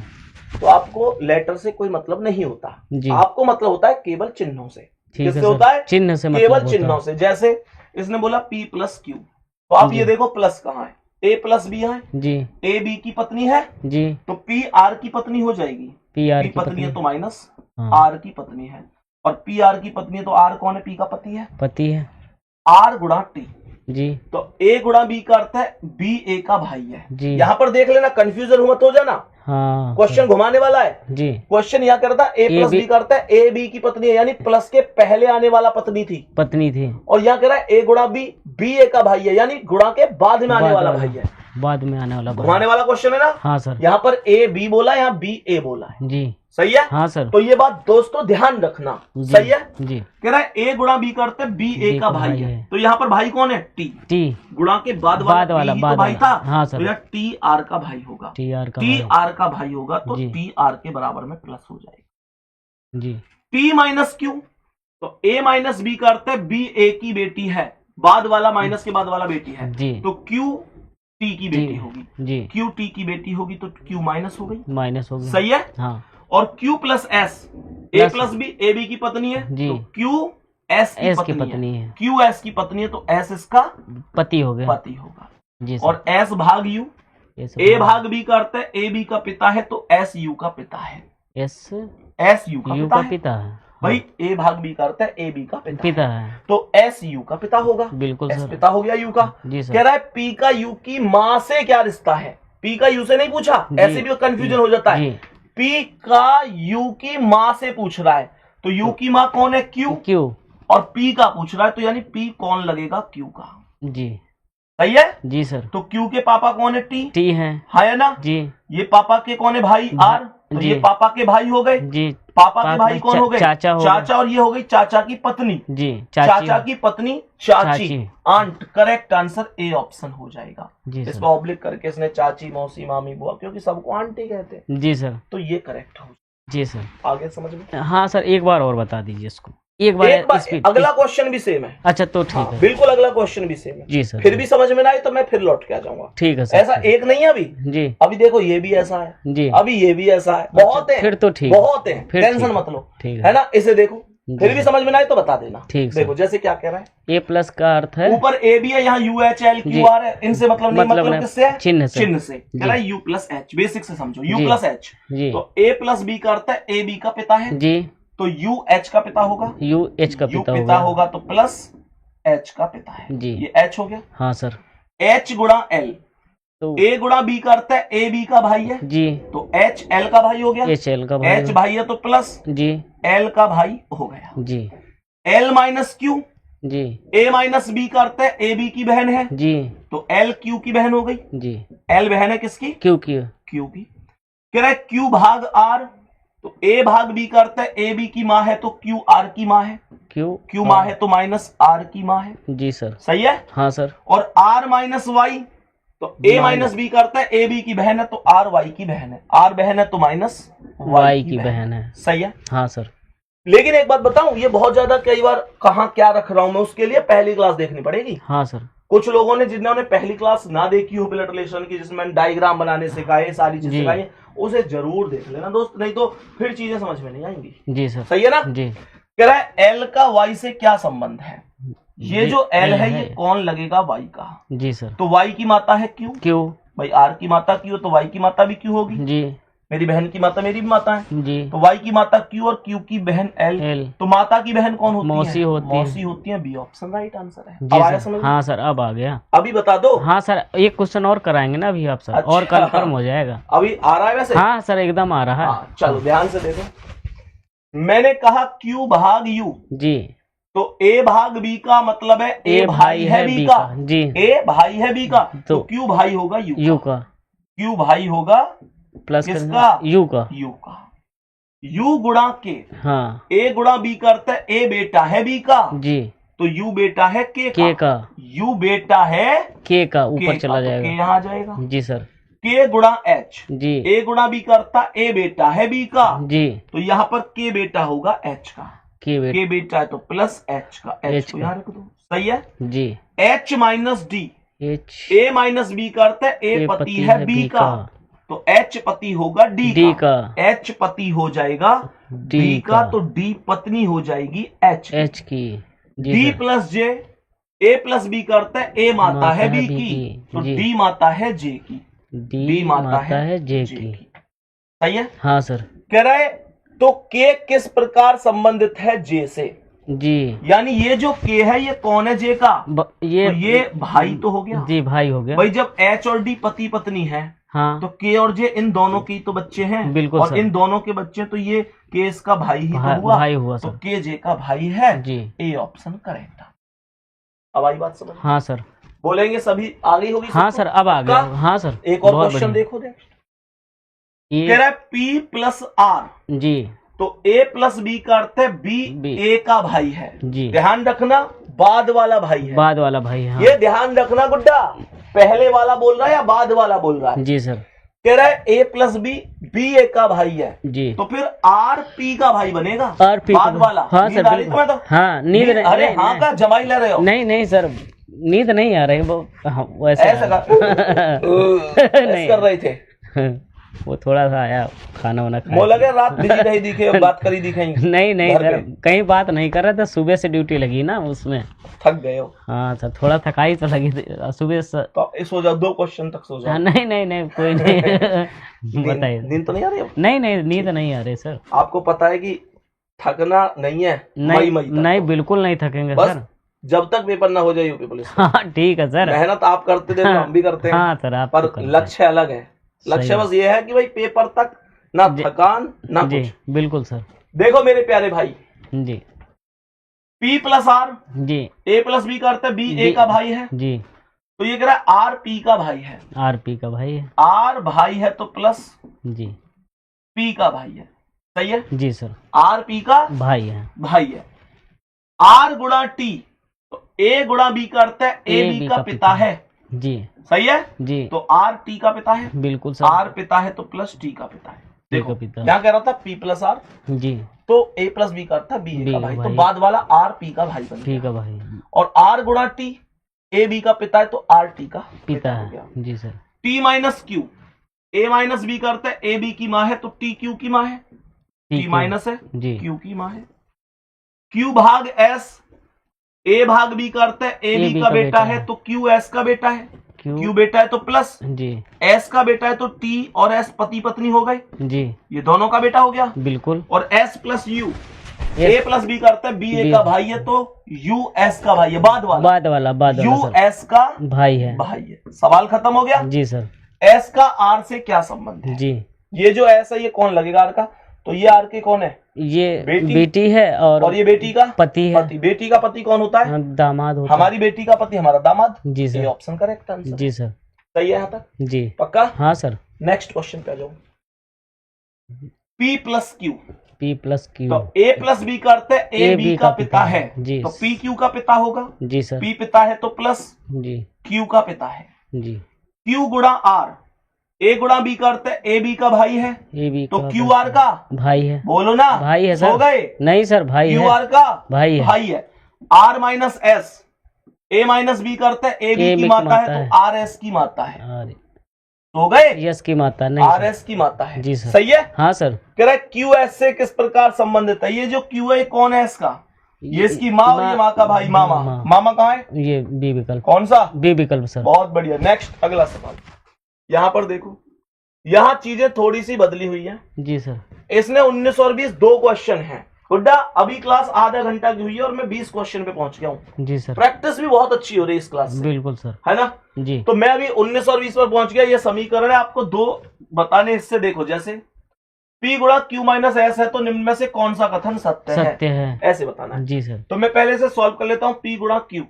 Speaker 1: तो आपको लेटर से कोई मतलब नहीं होता, आपको मतलब होता है केवल चिन्हों से। किससे होता है?
Speaker 2: चिन्ह से,
Speaker 1: केवल चिन्हों से। जैसे इसने बोला P+Q, तो आप ये देखो प्लस कहाँ है, A+B है जी, A B की पत्नी है जी, तो PR की पत्नी हो जाएगी। PR की पत्नी है तो माइनस R की पत्नी है, और PR की पत्नी है तो R कौन है? P का पति है, R गुणा T जी। तो A गुणा B का अर्थ है B A का भाई है जी। यहाँ पर देख लेना, कंफ्यूजन मत हो जाना, क्वेश्चन घुमाने वाला है जी। क्वेश्चन यहाँ करता है A+B का अर्थ है A B की पत्नी है, यानी प्लस के पहले आने वाला पत्नी थी, और यहाँ कह रहा है A गुणा B, B A का भाई है, यानी गुणा के बाद में आने वाला भाई है, बाद में आने वाला घुमाने वाला क्वेश्चन है ना। हाँ सर। यहाँ पर A B बोला, यहाँ B A बोला है जी, सही है। हाँ सर। तो ये बात दोस्तों ध्यान रखना, सही है जी। कह रहा है A गुणा B करते B A का भाई है, तो यहाँ पर भाई कौन है? T गुणा के बाद वाला तो भाई था। हाँ सर। तो यह TR का भाई होगा, TR का भाई होगा, तो TR के बराबर में प्लस हो जाएगा जी। T-Q, तो A-B का अर्थ है B A की बेटी है, बाद वाला माइनस के बाद वाला बेटी है जी। तो Q T की बेटी होगी जी, Q T की बेटी होगी तो Q माइनस हो गई, सही है। हाँ। और Q plus S, A+B A B की पत्नी है जी, तो Q S की पत्नी है, Q S की पत्नी है तो S इसका पति होगा जी। और S भाग U, A भाग B का अर्थ है A B का पिता है तो S U का पिता है, S U का पिता है भाई। A भाग B का अर्थ है A B का पिता है, तो S U का पिता होगा। बिल्कुल S पिता हो गया U का। कह रहा है P का U की माँ से क्या रिश्ता है? P का U से नहीं पूछा, ऐसे भी कंफ्यूजन हो जाता है। P का U की माँ से पूछ रहा है, तो U की माँ कौन है? Q, और P का पूछ रहा है, तो यानी P कौन लगेगा? Q का जी, सही है जी सर। तो Q के पापा कौन है? T है, है ना जी। ये पापा के कौन है? भाई R, तो ये पापा के भाई हो गए जी। पापा के भाई कौन हो गए? चाचा, और ये हो गई चाचा की पत्नी जी, चाचा की पत्नी चाची, aunt. Correct answer A option हो जाएगा। इसको ऑब्लिक करके इसने चाची, मौसी, मामी, बुआ, क्योंकि सबको आंटी कहते हैं जी सर, तो ये करेक्ट हो
Speaker 2: जी सर।
Speaker 1: आगे समझ में?
Speaker 2: हाँ सर, एक बार और बता दीजिए इसको, एक बार
Speaker 1: अगला क्वेश्चन भी सेम है।
Speaker 2: अच्छा तो ठीक है,
Speaker 1: बिल्कुल अगला क्वेश्चन भी सेम है
Speaker 2: जी सर।
Speaker 1: फिर भी समझ में ना आए तो मैं फिर लौट के आ जाऊंगा।
Speaker 2: ठीक है सर।
Speaker 1: ऐसा एक नहीं है अभी
Speaker 2: जी,
Speaker 1: अभी देखो ये भी ऐसा है
Speaker 2: जी,
Speaker 1: अभी ये भी ऐसा है, बहुत है,
Speaker 2: फिर तो ठीक,
Speaker 1: बहुत है,
Speaker 2: फिर
Speaker 1: टेंशन
Speaker 2: ठीक
Speaker 1: मत लो,
Speaker 2: ठीक
Speaker 1: है ना। इसे देखो फिर भी समझ में ना आए तो बता देना।
Speaker 2: ठीक
Speaker 1: देखो जैसे क्या कह रहा है,
Speaker 2: ए प्लस का अर्थ है
Speaker 1: ऊपर ए भी है, यहाँ U H L Q R है, इनसे मतलब नहीं, मतलब किससे है?
Speaker 2: चिन्ह से।
Speaker 1: चिन्ह से। कह रहा है यू प्लस एच, बेसिक से समझो, यू प्लस एच।
Speaker 2: जी,
Speaker 1: तो ए प्लस बी का अर्थ है ए बी का पिता है,
Speaker 2: जी,
Speaker 1: तो यू एच का पिता होगा,
Speaker 2: यू एच का
Speaker 1: यू
Speaker 2: पिता
Speaker 1: होगा तो प्लस एच का पिता है,
Speaker 2: जी,
Speaker 1: ये एच हो गया।
Speaker 2: हाँ सर।
Speaker 1: एच गुणा एल,
Speaker 2: तो
Speaker 1: ए गुणा बी का अर्थ है ए बी का भाई है,
Speaker 2: जी,
Speaker 1: तो एच एल का भाई हो गया,
Speaker 2: एच एल का भाई,
Speaker 1: एच भाई है तो प्लस
Speaker 2: जी,
Speaker 1: एल का भाई हो गया।
Speaker 2: जी,
Speaker 1: एल माइनस क्यू,
Speaker 2: जी,
Speaker 1: ए माइनस बी का अर्थ है ए बी की बहन है,
Speaker 2: जी,
Speaker 1: तो एल क्यू की बहन हो गई।
Speaker 2: जी,
Speaker 1: एल बहन है किसकी?
Speaker 2: क्यू की,
Speaker 1: क्यू की। कह रहा है क्यू भाग आर, तो ए भाग बी का अर्थ है ए बी की माँ है तो क्यू आर की माँ है, क्यू माँ है तो माइनस आर की माँ है।
Speaker 2: जी सर।
Speaker 1: सही है?
Speaker 2: हाँ सर।
Speaker 1: और आर माइनस वाई, तो ए माइनस बी का अर्थ है ए बी की बहन है तो आर वाई की बहन है, आर बहन है तो माइनस
Speaker 2: वाई की बहन है।
Speaker 1: सही है?
Speaker 2: हाँ सर।
Speaker 1: लेकिन एक बात बताऊं, ये बहुत ज्यादा कई बार कहाँ क्या रख रहा हूं मैं, उसके लिए पहली क्लास देखनी पड़ेगी।
Speaker 2: हाँ सर।
Speaker 1: कुछ लोगों ने जिन्होंने पहली क्लास ना देखी हो ब्लड रिलेशन की, जिसमें डायग्राम बनाने सिखाए, सारी चीजें सिखाई, उसे जरूर देख लेना दोस्त, नहीं तो फिर चीजें समझ में नहीं आएंगी।
Speaker 2: जी सर।
Speaker 1: सही है ना?
Speaker 2: जी।
Speaker 1: कह रहा है एल का वाई से क्या संबंध है, ये जो एल है ये कौन लगेगा? वाई का।
Speaker 2: जी सर।
Speaker 1: तो वाई की माता है क्यू,
Speaker 2: क्यू,
Speaker 1: भाई आर की माता क्यू तो वाई की माता भी क्यू होगी।
Speaker 2: जी,
Speaker 1: मेरी बहन की माता मेरी भी माता है,
Speaker 2: जी,
Speaker 1: तो वाई की माता क्यू और क्यू की बहन एल, तो माता की बहन कौन होती है?
Speaker 2: मौसी
Speaker 1: होती है। बी ऑप्शन राइट आंसर है।
Speaker 2: जी सर। हाँ सर, अब आ गया।
Speaker 1: अभी बता दो।
Speaker 2: हाँ सर, एक क्वेश्चन और कराएंगे ना अभी आप सर। अच्छा, और कंफर्म हो जाएगा।
Speaker 1: अभी आ रहा है वैसे?
Speaker 2: हाँ सर, एकदम आ रहा है।
Speaker 1: चलो ध्यान से देखो, मैंने कहा क्यू भाग यू,
Speaker 2: जी,
Speaker 1: तो ए भाग बी का मतलब है ए भाई है बी का।
Speaker 2: जी,
Speaker 1: ए भाई है बी का, तो क्यू भाई होगा
Speaker 2: यू का।
Speaker 1: क्यू भाई होगा
Speaker 2: प्लस
Speaker 1: किसका?
Speaker 2: यू का।
Speaker 1: यू गुणा के।
Speaker 2: हाँ।
Speaker 1: ए गुणा बी का अर्थ है ए बेटा है बी का,
Speaker 2: जी,
Speaker 1: तो यू बेटा है के का। यू बेटा है
Speaker 2: के का, ऊपर चला जाएगा,
Speaker 1: के यहाँ जाएगा।
Speaker 2: जी सर।
Speaker 1: के गुणा एच,
Speaker 2: जी,
Speaker 1: ए गुणा बी का अर्थ ए बेटा है बी का,
Speaker 2: जी,
Speaker 1: तो यहाँ पर के बेटा होगा एच का। के बेटा है तो प्लस एच का, एच को यहाँ रख दो। सही है? जी। एच माइनस डी, एच, ए माइनस बी का अर्थ है ए पति है बी का, तो एच पति होगा डी का। एच पति हो जाएगा डी का, तो डी पत्नी हो जाएगी एच की। डी प्लस जे, ए प्लस बी का अर्थ है ए माता है बी की, तो डी माता है जे की। डी माता है जे की। सही है? हाँ सर। कह रहा है तो के किस प्रकार संबंधित है जे से? जी, यानी ये जो के है ये कौन है? जे का। ये भाई तो हो गया। जी, भाई हो गया। भाई जब एच और डी पति पत्नी है, हाँ, तो के और जे इन दोनों की तो बच्चे हैं। बिल्कुल। और इन दोनों के बच्चे, तो ये के इसका भाई ही तो हुआ। भाई हुआ तो के जे का भाई है। जी, ए ऑप्शन करेक्ट। अब आई बात समझ? हाँ सर। बोलेंगे सभी आ गई होगी? हाँ सर, अब आ गया। हाँ सर। एक और क्वेश्चन देखो दे, कह रहा है पी प्लस आर, जी, तो ए प्लस बी का अर्थ है बी ए का भाई है। जी, ध्यान रखना, बाद वाला भाई है। बाद वाला भाई है। हाँ। ये ध्यान रखना गुड्डा, पहले वाला बोल रहा है या बाद वाला बोल रहा है? जी सर। कह रहा है ए प्लस बी, बी ए का भाई है। जी, तो फिर आर पी का भाई बनेगा। आर पी बाद वाला। हाँ सर। तो हाँ, नींद नहीं। अरे हाँ का जमाई ले रहे हो? नहीं नहीं सर, नींद नहीं आ रही वो। वैसे ऐसा कर रहे थे। वो थोड़ा सा आया खाना वाना खाया। वो लगे रात बिजी नहीं दिखे, बात करी दिखेंगे। नहीं नहीं सर, कहीं बात नहीं कर रहा था, सुबह से ड्यूटी लगी ना, उसमें थक गए हो। हाँ सर, थोड़ा थकाई तो लगी सुबह से। तो सो जाओ, 2 क्वेश्चन तक सो जाओ। नहीं नहीं नहीं, कोई नहीं। बताइए, नींद तो नहीं आ रही? नहीं नहीं, नींद नहीं आ रही सर। आपको पता है कि थकना नहीं है। नहीं, बिल्कुल नहीं थकेंगे सर, जब तक पेपर ना हो जाए यूपी पुलिस। हाँ ठीक है सर। मेहनत आप करते थे, हम भी करते हैं। हाँ सर, पर लक्ष्य अलग है। लक्ष्य बस ये है कि भाई पेपर तक ना थकान ना कुछ। बिल्कुल सर। देखो मेरे प्यारे भाई जी, P प्लस आर, जी, A प्लस बी का अर्थ है बी ए का भाई है। जी, तो ये कह रहा है आर पी का भाई है। आर पी का भाई है। आर भाई है तो प्लस जी पी का भाई है। सही है? जी सर। आर पी का भाई है। आर गुणा टी, तो ए गुणा बी का अर्थ है ए बी का पिता है। जी, सही है? जी, तो आर टी का पिता है। बिल्कुल सर। आर पिता है तो प्लस टी का पिता है। देखो
Speaker 2: का पिता।
Speaker 1: क्या कह रहा था, पी प्लस आर,
Speaker 2: जी,
Speaker 1: तो ए प्लस बी का अर्थ था बी ए का भाई, तो बाद वाला आर पी का भाई बन
Speaker 2: पी
Speaker 1: गया।
Speaker 2: का भाई,
Speaker 1: और आर गुणा टी, ए बी का पिता है तो आर टी का
Speaker 2: पिता
Speaker 1: हो गया।
Speaker 2: है। जी सर।
Speaker 1: टी माइनस क्यू, ए माइनस बी का अर्थ है ए बी की माँ है, तो टी क्यू की माँ है, टी माइनस है
Speaker 2: जी,
Speaker 1: क्यू की माँ है। क्यू भाग एस, ए भाग बी का अर्थ है ए बी का बेटा है, तो क्यू एस का बेटा है, क्यू बेटा है तो प्लस,
Speaker 2: जी,
Speaker 1: एस का बेटा है तो टी और एस पति पत्नी हो गए,
Speaker 2: जी,
Speaker 1: ये दोनों का बेटा हो गया।
Speaker 2: बिल्कुल।
Speaker 1: और S plus U, A plus B का अर्थ है बी ए का भाई है, तो यू एस का भाई है, बाद वाला यू एस का
Speaker 2: भाई है।
Speaker 1: सवाल खत्म हो गया।
Speaker 2: जी सर।
Speaker 1: एस का आर से क्या संबंध है?
Speaker 2: जी,
Speaker 1: ये जो एस है ये कौन लगेगा आर का, तो ये आर के कौन है,
Speaker 2: ये
Speaker 1: बेटी
Speaker 2: है, और
Speaker 1: ये बेटी का
Speaker 2: पति है।
Speaker 1: बेटी का पति कौन होता है,
Speaker 2: दामाद होता है।
Speaker 1: हमारी बेटी का पति हमारा दामाद।
Speaker 2: जी सर।
Speaker 1: ये ऑप्शन करेक्ट आंसर।
Speaker 2: जी सर।
Speaker 1: सही है यहाँ तक?
Speaker 2: जी,
Speaker 1: पक्का?
Speaker 2: हाँ सर।
Speaker 1: नेक्स्ट क्वेश्चन पे आ जाओ। P plus Q,
Speaker 2: P plus Q,
Speaker 1: तो A प्लस बी का अर्थ है ए बी का पिता है,
Speaker 2: जी,
Speaker 1: तो P क्यू का पिता होगा।
Speaker 2: जी सर।
Speaker 1: P पिता है तो प्लस
Speaker 2: जी,
Speaker 1: Q का पिता है।
Speaker 2: जी,
Speaker 1: Q गुणा R, A गुणा B का अर्थ है ए बी का भाई है,
Speaker 2: ए बी
Speaker 1: तो क्यू आर का
Speaker 2: भाई है।
Speaker 1: बोलो ना,
Speaker 2: भाई है सर।
Speaker 1: हो गए?
Speaker 2: नहीं सर, भाई
Speaker 1: क्यू
Speaker 2: है।
Speaker 1: आर का
Speaker 2: भाई है।
Speaker 1: R minus S, A minus B का अर्थ है ए बी की माता है, तो आर एस की माता है। हो गए?
Speaker 2: यस की माता नहीं,
Speaker 1: आर एस की माता है।
Speaker 2: जी सर।
Speaker 1: सही है?
Speaker 2: हाँ सर।
Speaker 1: कह रहा है क्यू एस से किस प्रकार संबंधित है, ये जो क्यू है कौन है इसका, ये इसकी माँ और ये माँ का भाई मामा। मामा कहाँ है?
Speaker 2: ये बी विकल्प।
Speaker 1: कौन सा?
Speaker 2: बी विकल्प सर।
Speaker 1: बहुत बढ़िया। नेक्स्ट अगला सवाल, यहाँ पर देखो, यहाँ चीजें थोड़ी सी बदली हुई है।
Speaker 2: जी सर।
Speaker 1: इसने 19 और 20 दो क्वेश्चन है। गुड्डा अभी क्लास आधा घंटा की हुई है और मैं 20 क्वेश्चन पे पहुंच गया हूँ।
Speaker 2: जी सर।
Speaker 1: प्रैक्टिस भी बहुत अच्छी हो रही है इस क्लास से।
Speaker 2: बिल्कुल सर।
Speaker 1: है ना?
Speaker 2: जी।
Speaker 1: तो मैं अभी 19 और 20 पर पहुंच गया। ये समीकरण है, आपको दो बताने, इससे देखो, जैसे P गुणा Q माइनस एस है तो निम्न में से कौन सा कथन सत्य है, ऐसे बताना है।
Speaker 2: जी सर।
Speaker 1: तो मैं पहले से सॉल्व कर लेता हूँ। P गुणा Q,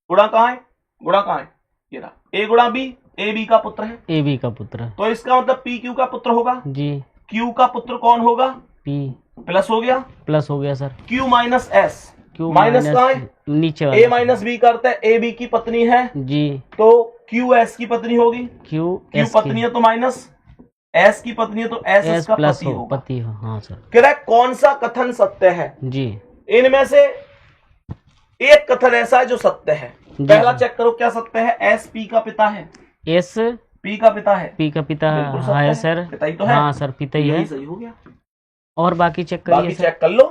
Speaker 1: गुणा कहाँ है, ये रहा। A गुणा B, ए बी का पुत्र है,
Speaker 2: ए बी का पुत्र,
Speaker 1: तो इसका मतलब P Q का पुत्र होगा।
Speaker 2: जी।
Speaker 1: Q का पुत्र कौन होगा?
Speaker 2: P
Speaker 1: प्लस हो गया,
Speaker 2: प्लस हो गया sir.
Speaker 1: Q minus S,
Speaker 2: Q
Speaker 1: minus कहाँ है,
Speaker 2: नीचे
Speaker 1: A माइनस बी का अर्थ है ए बी की पत्नी है,
Speaker 2: जी,
Speaker 1: तो Q एस की पत्नी होगी।
Speaker 2: Q
Speaker 1: पत्नी है तो माइनस, एस की पत्नी है तो एस का
Speaker 2: प्लस
Speaker 1: पति
Speaker 2: हो। हाँ सर।
Speaker 1: कह रहा है कौन सा कथन सत्य है?
Speaker 2: जी।
Speaker 1: इनमें से एक कथन ऐसा है जो सत्य है। पहला चेक करो क्या सत्य है। एस पी का पिता है,
Speaker 2: एस
Speaker 1: पी का पिता है,
Speaker 2: पी का पिता है सर।
Speaker 1: पिता ही तो है।
Speaker 2: हाँ सर, पिता ही है।
Speaker 1: सही हो गया।
Speaker 2: और बाकी चेक करिए।
Speaker 1: बाकी चेक कर लो।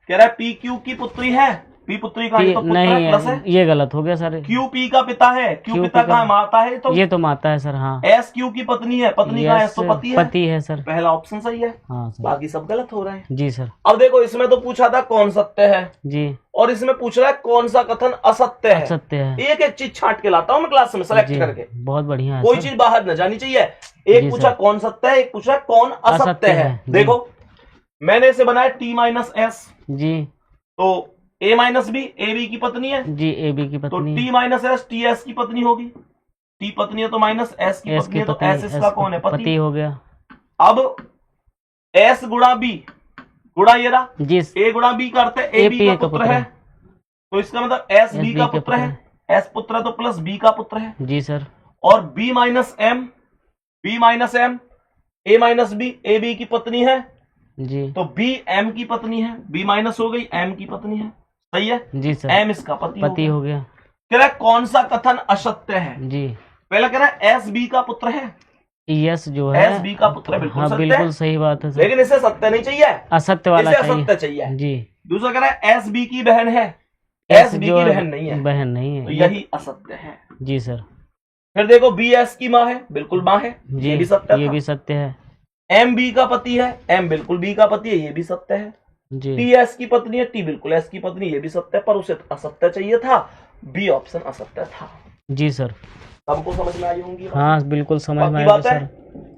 Speaker 1: कह रहा है पी क्यू की पुत्री है, पी पुत्री का तो पुत्र है, प्लस है।
Speaker 2: ये गलत हो गया सर।
Speaker 1: क्यू पी का पिता है, क्यू पिता का माता है, तो
Speaker 2: ये तो माता है सर। हाँ।
Speaker 1: एस क्यू की पत्नी है, पत्नी का एस तो पति है
Speaker 2: सर।
Speaker 1: पहला ऑप्शन सही है।
Speaker 2: हाँ सर।
Speaker 1: बाकी सब गलत हो रहे हैं।
Speaker 2: जी सर।
Speaker 1: अब देखो, इसमें तो पूछा था कौन सत्य है,
Speaker 2: जी,
Speaker 1: और इसमें पूछ रहा है कौन सा कथन असत्य है।
Speaker 2: सत्य है।
Speaker 1: एक एक चीज छांट के लाता हूँ मैं क्लास में, सेलेक्ट करके।
Speaker 2: बहुत बढ़िया है।
Speaker 1: कोई चीज बाहर न जानी चाहिए। एक पूछा कौन सत्य है, एक पूछा कौन असत्य है। देखो मैंने इसे बनाया टी माइनस एस,
Speaker 2: जी,
Speaker 1: तो ए माइनस बी, ए बी की पत्नी है,
Speaker 2: जी, ए बी की पत्नी,
Speaker 1: तो T minus S, T S की पत्नी होगी। टी पत्नी है तो माइनस, एस की पत्नी है तो एस इसका कौन है, पति
Speaker 2: हो गया।
Speaker 1: अब एस गुणा बी, गुणा ये रहा,
Speaker 2: जी,
Speaker 1: ए गुणा बी का अर्थ है ए बी का पुत्र है, तो इसका मतलब एस बी का पुत्र है। एस पुत्र है तो प्लस बी का पुत्र है।
Speaker 2: जी सर।
Speaker 1: और B minus M, B minus M, A minus B, A B की पत्नी है,
Speaker 2: जी, तो
Speaker 1: बी एम की पत्नी है, बी माइनस हो गई, एम की पत्नी है। सही है
Speaker 2: जी सर।
Speaker 1: एम इसका पति
Speaker 2: हो गया।
Speaker 1: कह रहा है कौन सा कथन असत्य है?
Speaker 2: जी,
Speaker 1: पहला कह रहा है एस बी का पुत्र है।
Speaker 2: यस जो है
Speaker 1: एस बी का पुत्र है, बिल्कुल
Speaker 2: हाँ,
Speaker 1: सत्य
Speaker 2: बिल्कुल
Speaker 1: है।
Speaker 2: सही बात है सर।
Speaker 1: लेकिन इसे सत्य नहीं चाहिए,
Speaker 2: असत्य वाला
Speaker 1: इसे
Speaker 2: चाहिए।
Speaker 1: असत्य चाहिए।
Speaker 2: जी।
Speaker 1: दूसरा कह रहा है एस बी की बहन है, एस बी की बहन नहीं है,
Speaker 2: बहन नहीं है,
Speaker 1: तो यही असत्य है।
Speaker 2: जी सर।
Speaker 1: फिर देखो बी एस की माँ है, बिल्कुल माँ है, ये भी सत्य,
Speaker 2: ये भी सत्य है।
Speaker 1: एम बी का पति है, एम बिल्कुल बी का पति है, ये भी सत्य है। टी एस की पत्नी है, टी बिल्कुल एस की पत्नी, ये भी सत्य है, पर उसे असत्य चाहिए था, बी ऑप्शन असत्य था।
Speaker 2: जी सर।
Speaker 1: सबको समझ में आई होंगी?
Speaker 2: हाँ बिल्कुल समझ में आई सर।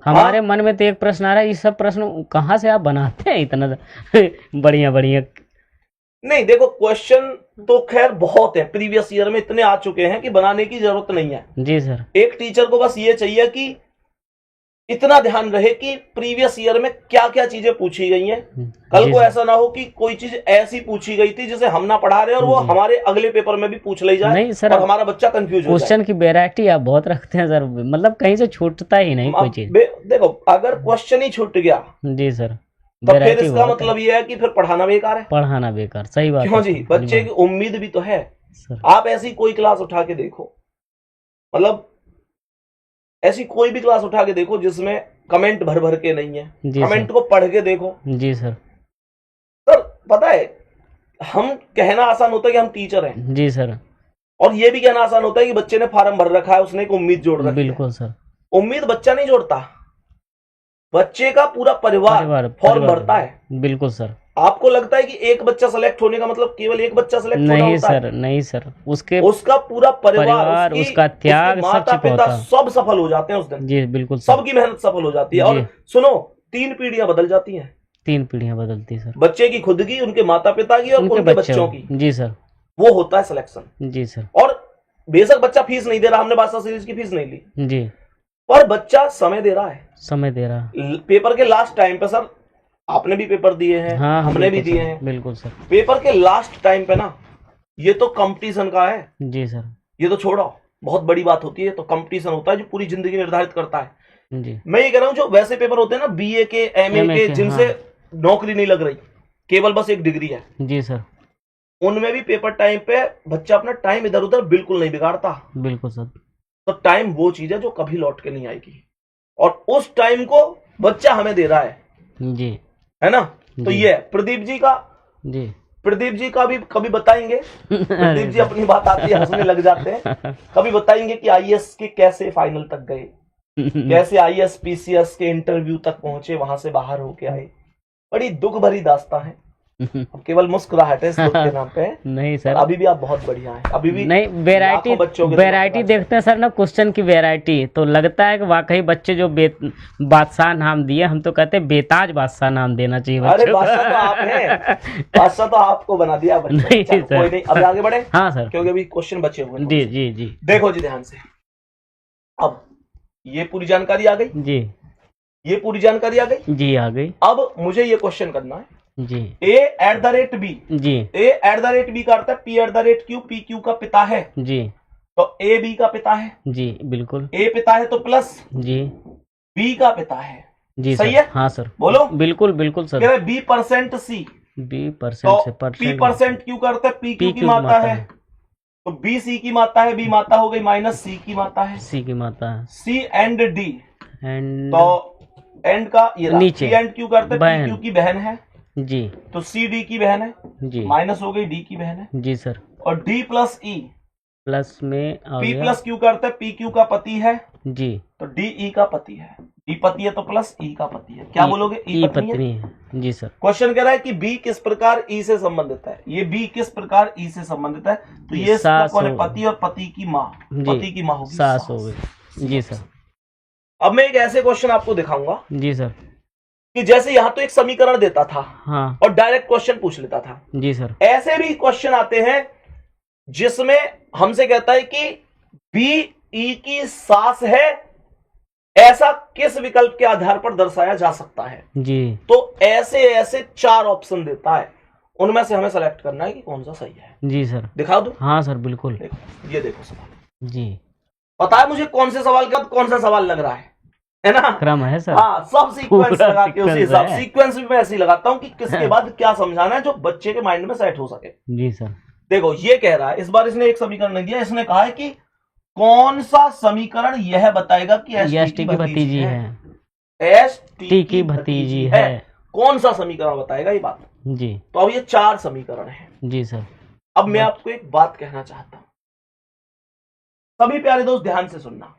Speaker 2: हमारे मन में तो एक प्रश्न आ रहा है, ये सब प्रश्न कहाँ से आप बनाते हैं इतना बढ़िया बढ़िया?
Speaker 1: नहीं देखो, क्वेश्चन तो खैर बहुत है, प्रीवियस ईयर में इतने आ चुके हैं कि बनाने की जरूरत नहीं है।
Speaker 2: जी सर।
Speaker 1: एक टीचर को बस ये चाहिए कि इतना ध्यान रहे कि प्रीवियस ईयर में क्या क्या चीजें पूछी गई हैं। कल को ऐसा ना हो कि कोई चीज ऐसी पूछी गई थी जिसे हम ना पढ़ा रहे और वो हमारे अगले पेपर में भी पूछ ली जाए। नहीं सर, और हमारा बच्चा कंफ्यूज हो जाए।
Speaker 2: क्वेश्चन की वैरायटी आप बहुत रखते हैं सर, मतलब कहीं से छूटता ही नहीं कोई चीज।
Speaker 1: देखो अगर क्वेश्चन ही छूट गया
Speaker 2: जी सर,
Speaker 1: तो फिर इसका मतलब ये है कि फिर पढ़ाना बेकार है।
Speaker 2: पढ़ाना बेकार, सही बात।
Speaker 1: क्यों जी, बच्चे की उम्मीद भी तो है। आप ऐसी कोई क्लास उठा के देखो, मतलब ऐसी कोई भी क्लास उठा के देखो जिसमें कमेंट भर भर के नहीं है। कमेंट को पढ़ के देखो।
Speaker 2: जी सर।
Speaker 1: सर पता है, हम कहना आसान होता है कि हम टीचर हैं।
Speaker 2: जी सर।
Speaker 1: और ये भी कहना आसान होता है कि बच्चे ने फार्म भर रखा है, उसने एक उम्मीद जोड़ रखी है।
Speaker 2: बिल्कुल सर।
Speaker 1: उम्मीद बच्चा नहीं जोड़ता, बच्चे का पूरा परिवार फॉर्म भरता है।
Speaker 2: बिल्कुल सर।
Speaker 1: आपको लगता है कि एक बच्चा सेलेक्ट होने का मतलब केवल एक बच्चा सेलेक्ट होना होता है?
Speaker 2: नहीं सर,
Speaker 1: उसका पूरा परिवार,
Speaker 2: उसका त्याग,
Speaker 1: माता पिता सब सफल हो जाते हैं उस दिन।
Speaker 2: जी बिल्कुल।
Speaker 1: सबकी मेहनत सफल हो जाती है। और सुनो, 3 पीढ़ियां बदल जाती हैं।
Speaker 2: 3 पीढ़ियां बदलती है सर,
Speaker 1: बच्चे की खुद की, उनके माता पिता की और उनके बच्चों की।
Speaker 2: जी सर।
Speaker 1: वो होता है सिलेक्शन।
Speaker 2: जी सर।
Speaker 1: और बेशक बच्चा फीस नहीं दे रहा, हमने बादशाह सीरीज की फीस नहीं ली
Speaker 2: जी,
Speaker 1: पर बच्चा समय दे रहा है।
Speaker 2: समय दे रहा है।
Speaker 1: पेपर के लास्ट टाइम पे सर, आपने भी पेपर दिए हैं। हाँ, हमने भी दिए हैं।
Speaker 2: बिल्कुल सर।
Speaker 1: पेपर के लास्ट टाइम पे ना, ये तो कंपटीशन का है।
Speaker 2: जी सर।
Speaker 1: ये तो छोड़ो, बहुत बड़ी बात होती है। तो कंपटीशन होता है जो पूरी जिंदगी निर्धारित करता है।
Speaker 2: जी।
Speaker 1: मैं ये कह रहा हूँ, जो वैसे पेपर होते हैं ना बीए के, एमए के, जिनसे नौकरी नहीं लग रही, केवल बस एक डिग्री है।
Speaker 2: जी सर।
Speaker 1: उनमें भी पेपर टाइम पे बच्चा अपना टाइम इधर उधर बिल्कुल नहीं बिगाड़ता।
Speaker 2: बिल्कुल सर।
Speaker 1: तो टाइम वो चीज है जो कभी लौट के नहीं आएगी, और उस टाइम को बच्चा हमें दे रहा है।
Speaker 2: जी,
Speaker 1: है ना? तो ये प्रदीप जी का,
Speaker 2: जी
Speaker 1: प्रदीप जी का भी कभी बताएंगे। प्रदीप जी अपनी बात आती है हंसने लग जाते हैं। कभी बताएंगे कि आईएएस के कैसे फाइनल तक गए, कैसे आईएएस पीसीएस के इंटरव्यू तक पहुंचे, वहां से बाहर होके आए। बड़ी दुख भरी दास्तां है। अब केवल मुस्कुराहट है इस दुख के नाम पे। नहीं सर, अभी भी आप बहुत बढ़िया हैं। अभी भी
Speaker 2: नहीं, वैरायटी देखते हैं सर ना, क्वेश्चन की वैरायटी तो लगता है कि वाकई बच्चे जो बादशाह नाम दिए, हम तो कहते हैं बेताज बादशाह नाम देना चाहिए बच्चों।
Speaker 1: अरे बादशाह तो आप हैं, बादशाह तो आपको बना दिया बच्चे। नहीं सर, कोई नहीं, अब आगे बढ़े। हाँ सर, क्योंकि अभी क्वेश्चन बचे हुए हैं।
Speaker 2: जी जी जी,
Speaker 1: देखो जी ध्यान से। अब ये पूरी जानकारी आ गई जी, ये पूरी जानकारी आ गई जी, आ गई। अब मुझे ये क्वेश्चन करना है जी। a@b जी, a@b का अर्थ है p@q, p q का पिता है जी। तो a b का पिता है जी, बिल्कुल। a पिता है तो प्लस जी, b का पिता है जी। सही है? हाँ सर, बोलो। बिल्कुल बिल्कुल सर। b% c, b% से p% q का अर्थ है p q की माता है, तो b c की माता है, b माता हो गई माइनस c की माता है, c की माता है, c एंड d, तो एंड का ये नीचे, p एंड q का अर्थ है p q की बहन है जी, तो सी डी की बहन है जी, माइनस हो गई डी की बहन है जी सर, और डी प्लस ई प्लस में पी प्लस क्यू का अर्थ है पी क्यू का पति है जी, तो डी ई का पति है। डी पति है तो प्लस ई का पति है। क्या बोलोगे? ई पत्नी है जी सर। क्वेश्चन कह रहा है कि बी किस प्रकार ई से संबंधित है। ये बी किस प्रकार ई से संबंधित है, तो ये पति और पति की माँ, पति की माँ होगी सास हो गई जी सर। अब मैं एक ऐसे क्वेश्चन आपको दिखाऊंगा जी सर, कि जैसे यहां तो एक समीकरण देता था हाँ, और डायरेक्ट क्वेश्चन पूछ लेता था जी सर। ऐसे भी क्वेश्चन आते हैं जिसमें हमसे कहता है कि बी ई की सास है, ऐसा किस विकल्प के आधार पर दर्शाया जा सकता है जी। तो ऐसे ऐसे 4 ऑप्शन देता है, उनमें से हमें सेलेक्ट करना है कि कौन सा सही है जी सर। दिखा दो? हाँ सर बिल्कुल। देखो, ये देखो सवाल जी। पता है मुझे कौन से सवाल का कौन सा सवाल लग रहा है ना? क्रम है सर। हाँ, सब सीक्वेंस लगा के उसी हिसाब। सीक्वेंस भी मैं ऐसे ही लगाता हूं कि किसके बाद क्या समझाना है जो बच्चे के माइंड में सेट हो सके जी सर। देखो ये कह रहा है, इस बार इसने एक समीकरण नहीं दिया, इसने कहा है कि कौन सा समीकरण यह बताएगा कि एस टी की भतीजी है, एस टी की भतीजी है। कौन सा समीकरण बताएगा ये बात जी। तो अब ये 4 समीकरण है जी सर। अब मैं आपको एक बात कहना चाहता हूं, सभी प्यारे दोस्त ध्यान से सुनना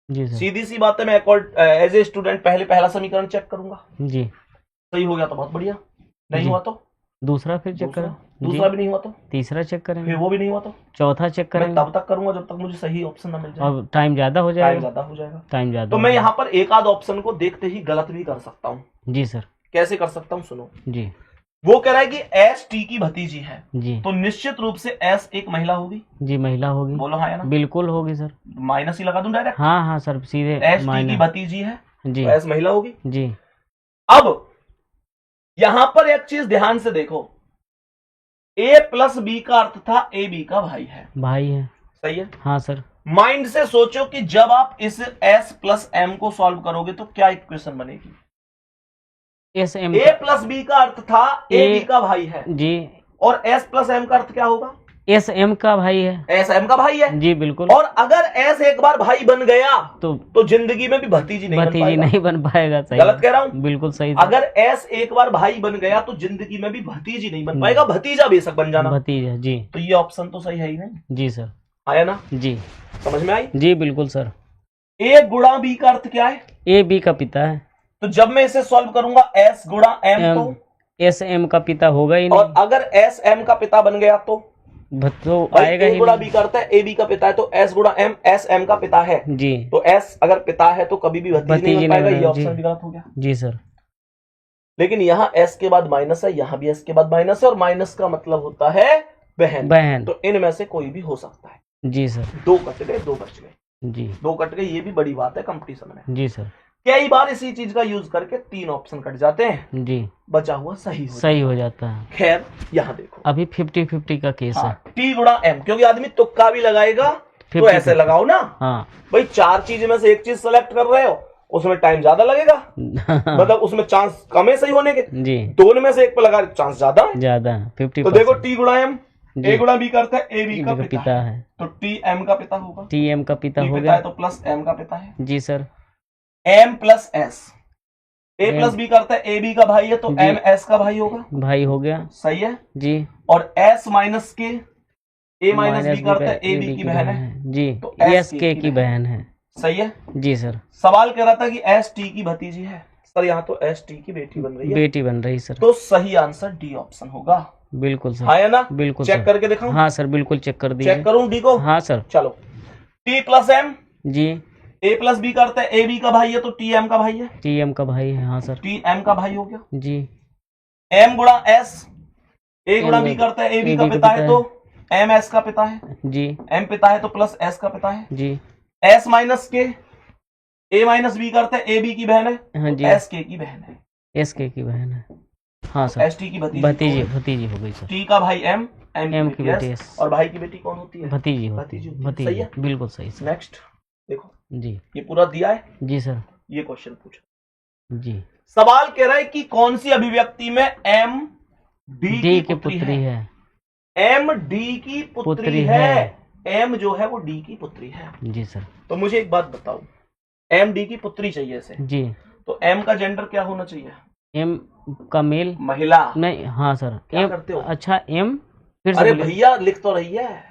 Speaker 1: जी सर। सीधी सी बात है, मैं एज ए स्टूडेंट पहला समीकरण चेक करूंगा जी, सही हो गया तो बहुत बढ़िया, नहीं हुआ तो दूसरा फिर चेक करें, दूसरा भी नहीं हुआ तो तीसरा चेक करेंगे, फिर वो भी नहीं हुआ तो चौथा चेक करेंगे। तब तक करूंगा जब तक मुझे सही ऑप्शन ना मिल जाए, और टाइम ज्यादा हो जाएगा, टाइम ज्यादा। तो मैं यहाँ पर एक आध ऑप्शन को देखते ही गलत भी कर सकता हूँ जी सर। कैसे कर सकता हूँ सुनो जी। वो कह रहा है कि एस टी की भतीजी है जी, तो निश्चित रूप से एस एक महिला होगी जी, महिला होगी। बोलो हाँ या ना? बिल्कुल होगी सर। माइनस ही लगा दूं डायरेक्ट? हाँ हाँ सर, सीधे एस टी की भतीजी है
Speaker 2: जी,
Speaker 1: तो एस महिला होगी
Speaker 2: जी।
Speaker 1: अब यहां पर एक चीज ध्यान से देखो, ए प्लस बी का अर्थ था ए बी का भाई है,
Speaker 2: भाई है,
Speaker 1: सही है।
Speaker 2: हाँ सर।
Speaker 1: माइंड से सोचो कि जब आप इस एस प्लस एम को सॉल्व करोगे तो क्या इक्वेशन बनेगी।
Speaker 2: S M
Speaker 1: A plus B का अर्थ था ए बी का भाई है
Speaker 2: जी,
Speaker 1: और एस प्लस एम का अर्थ क्या होगा,
Speaker 2: एस एम का भाई है,
Speaker 1: एस एम का भाई है
Speaker 2: जी बिल्कुल।
Speaker 1: और अगर एस एक बार भाई बन गया तो जिंदगी में भी भतीजी नहीं बन
Speaker 2: भतीजी
Speaker 1: पाएगा।
Speaker 2: नहीं बन पाएगा, सही
Speaker 1: गलत कह रहा हूं,
Speaker 2: बिल्कुल सही।
Speaker 1: अगर एस एक बार भाई बन गया तो जिंदगी में भी भतीजी नहीं बन पाएगा, भतीजा बेशक बन जाना।
Speaker 2: भतीजा, जी।
Speaker 1: तो ये ऑप्शन तो सही है ही नहीं।
Speaker 2: जी सर।
Speaker 1: आया ना,
Speaker 2: जी,
Speaker 1: समझ में आई।
Speaker 2: जी बिल्कुल सर।
Speaker 1: ए गुणा बी का अर्थ क्या है,
Speaker 2: ए बी का पिता है,
Speaker 1: तो जब मैं इसे सॉल्व करूंगा एस गुणा एम तो
Speaker 2: एस एम का पिता होगा ही नहीं,
Speaker 1: और अगर एस एम का पिता बन गया तो
Speaker 2: आएगा ही
Speaker 1: गुणा बी करता है ए बी का पिता है तो एस गुणा एम एस एम का पिता है
Speaker 2: जी,
Speaker 1: तो एस अगर पिता है तो कभी भी भतीजी नहीं बन पाएगा। ये ऑप्शन भी गलत हो गया।
Speaker 2: जी सर।
Speaker 1: लेकिन यहाँ एस के बाद माइनस है, यहाँ भी एस के बाद माइनस है और माइनस का मतलब होता है बहन, तो इनमें से कोई भी हो सकता है।
Speaker 2: जी सर।
Speaker 1: दो कट गए, दो बच गए,
Speaker 2: जी,
Speaker 1: दो कट गए, ये भी बड़ी बात है कंपटीशन में।
Speaker 2: जी सर।
Speaker 1: कई बार इसी चीज का यूज करके तीन ऑप्शन कट जाते हैं,
Speaker 2: जी,
Speaker 1: बचा हुआ सही
Speaker 2: हो जाता है।
Speaker 1: खैर यहाँ देखो
Speaker 2: अभी 50-50 का केस है।
Speaker 1: टी गुणा एम, क्योंकि आदमी तुक्का भी लगाएगा तो ऐसे लगाओ ना।
Speaker 2: हाँ
Speaker 1: भाई चार चीज में से एक चीज सेलेक्ट कर रहे हो, उसमें टाइम ज्यादा लगेगा, मतलब उसमें चांस कम है सही होने के।
Speaker 2: जी,
Speaker 1: दोनों में से एक पे लगा चांस ज्यादा
Speaker 2: 50।
Speaker 1: तो देखो टी गुणा एम, ए गुणा बी करता है ए बी का
Speaker 2: पिता है,
Speaker 1: तो टी एम का पिता होगा,
Speaker 2: टी एम का पिता हो
Speaker 1: पिता
Speaker 2: गया
Speaker 1: है तो प्लस एम का पिता है।
Speaker 2: जी सर।
Speaker 1: एम प्लस एस, ए प्लस बी करता है ए बी का भाई है तो एम एस का भाई होगा,
Speaker 2: भाई हो गया,
Speaker 1: सही है
Speaker 2: जी।
Speaker 1: और एस माइनस के ए माइनस बी करता है ए बी की बहन है
Speaker 2: जी,
Speaker 1: तो
Speaker 2: एस के की बहन है,
Speaker 1: सही है
Speaker 2: जी सर।
Speaker 1: सवाल कह रहा था कि एस टी की भतीजी है सर, यहाँ तो एस टी की बेटी बन रही है,
Speaker 2: बेटी बन रही सर,
Speaker 1: तो सही आंसर डी ऑप्शन होगा।
Speaker 2: बिल्कुल सर।
Speaker 1: हाँ है ना,
Speaker 2: बिल्कुल
Speaker 1: चेक करके दिखाऊं।
Speaker 2: हाँ सर बिल्कुल चेक कर दिए।
Speaker 1: चेक करूं डी को,
Speaker 2: हाँ सर।
Speaker 1: चलो T plus M,
Speaker 2: ji,
Speaker 1: A plus B करता है ए बी का भाई है तो टी एम का भाई है,
Speaker 2: टी एम का भाई है, हाँ सर।
Speaker 1: टी एम का भाई हो गया
Speaker 2: जी।
Speaker 1: एम गुणा एस, ए गुणा बी करता है ए बी का पिता है तो एम एस का पिता है
Speaker 2: जी,
Speaker 1: एम पिता है तो प्लस एस का पिता है
Speaker 2: जी।
Speaker 1: एस माइनस के, ए माइनस बी करता है ए बी की बहन है
Speaker 2: हाँ
Speaker 1: तो
Speaker 2: जी,
Speaker 1: एस के की बहन है,
Speaker 2: एस के की बहन है, हाँ सर।
Speaker 1: एस टी की
Speaker 2: भतीजी हो गई सर।
Speaker 1: टी का भाई एम,
Speaker 2: एम की बेटी एस
Speaker 1: और भाई की बेटी कौन होती है,
Speaker 2: भतीजी
Speaker 1: भतीजी। सही
Speaker 2: भतीजी,
Speaker 1: है,
Speaker 2: बिल्कुल सही सर।
Speaker 1: नेक्स्ट देखो
Speaker 2: जी,
Speaker 1: ये पूरा दिया है,
Speaker 2: जी सर।
Speaker 1: ये क्वेश्चन पूछा
Speaker 2: जी,
Speaker 1: सवाल कह रहा है कि कौन सी अभिव्यक्ति में एम
Speaker 2: डी की पुत्री है,
Speaker 1: एम डी की पुत्री है, एम जो है वो डी की पुत्री है।
Speaker 2: जी सर।
Speaker 1: तो मुझे एक बात बताओ, एम डी की पुत्री चाहिए इसे,
Speaker 2: जी,
Speaker 1: तो एम का जेंडर क्या होना चाहिए,
Speaker 2: एम का मेल,
Speaker 1: महिला
Speaker 2: नहीं, हाँ सर।
Speaker 1: क्या
Speaker 2: एम
Speaker 1: करते हो,
Speaker 2: अच्छा एम फिर
Speaker 1: अरे भैया लिख तो रही है,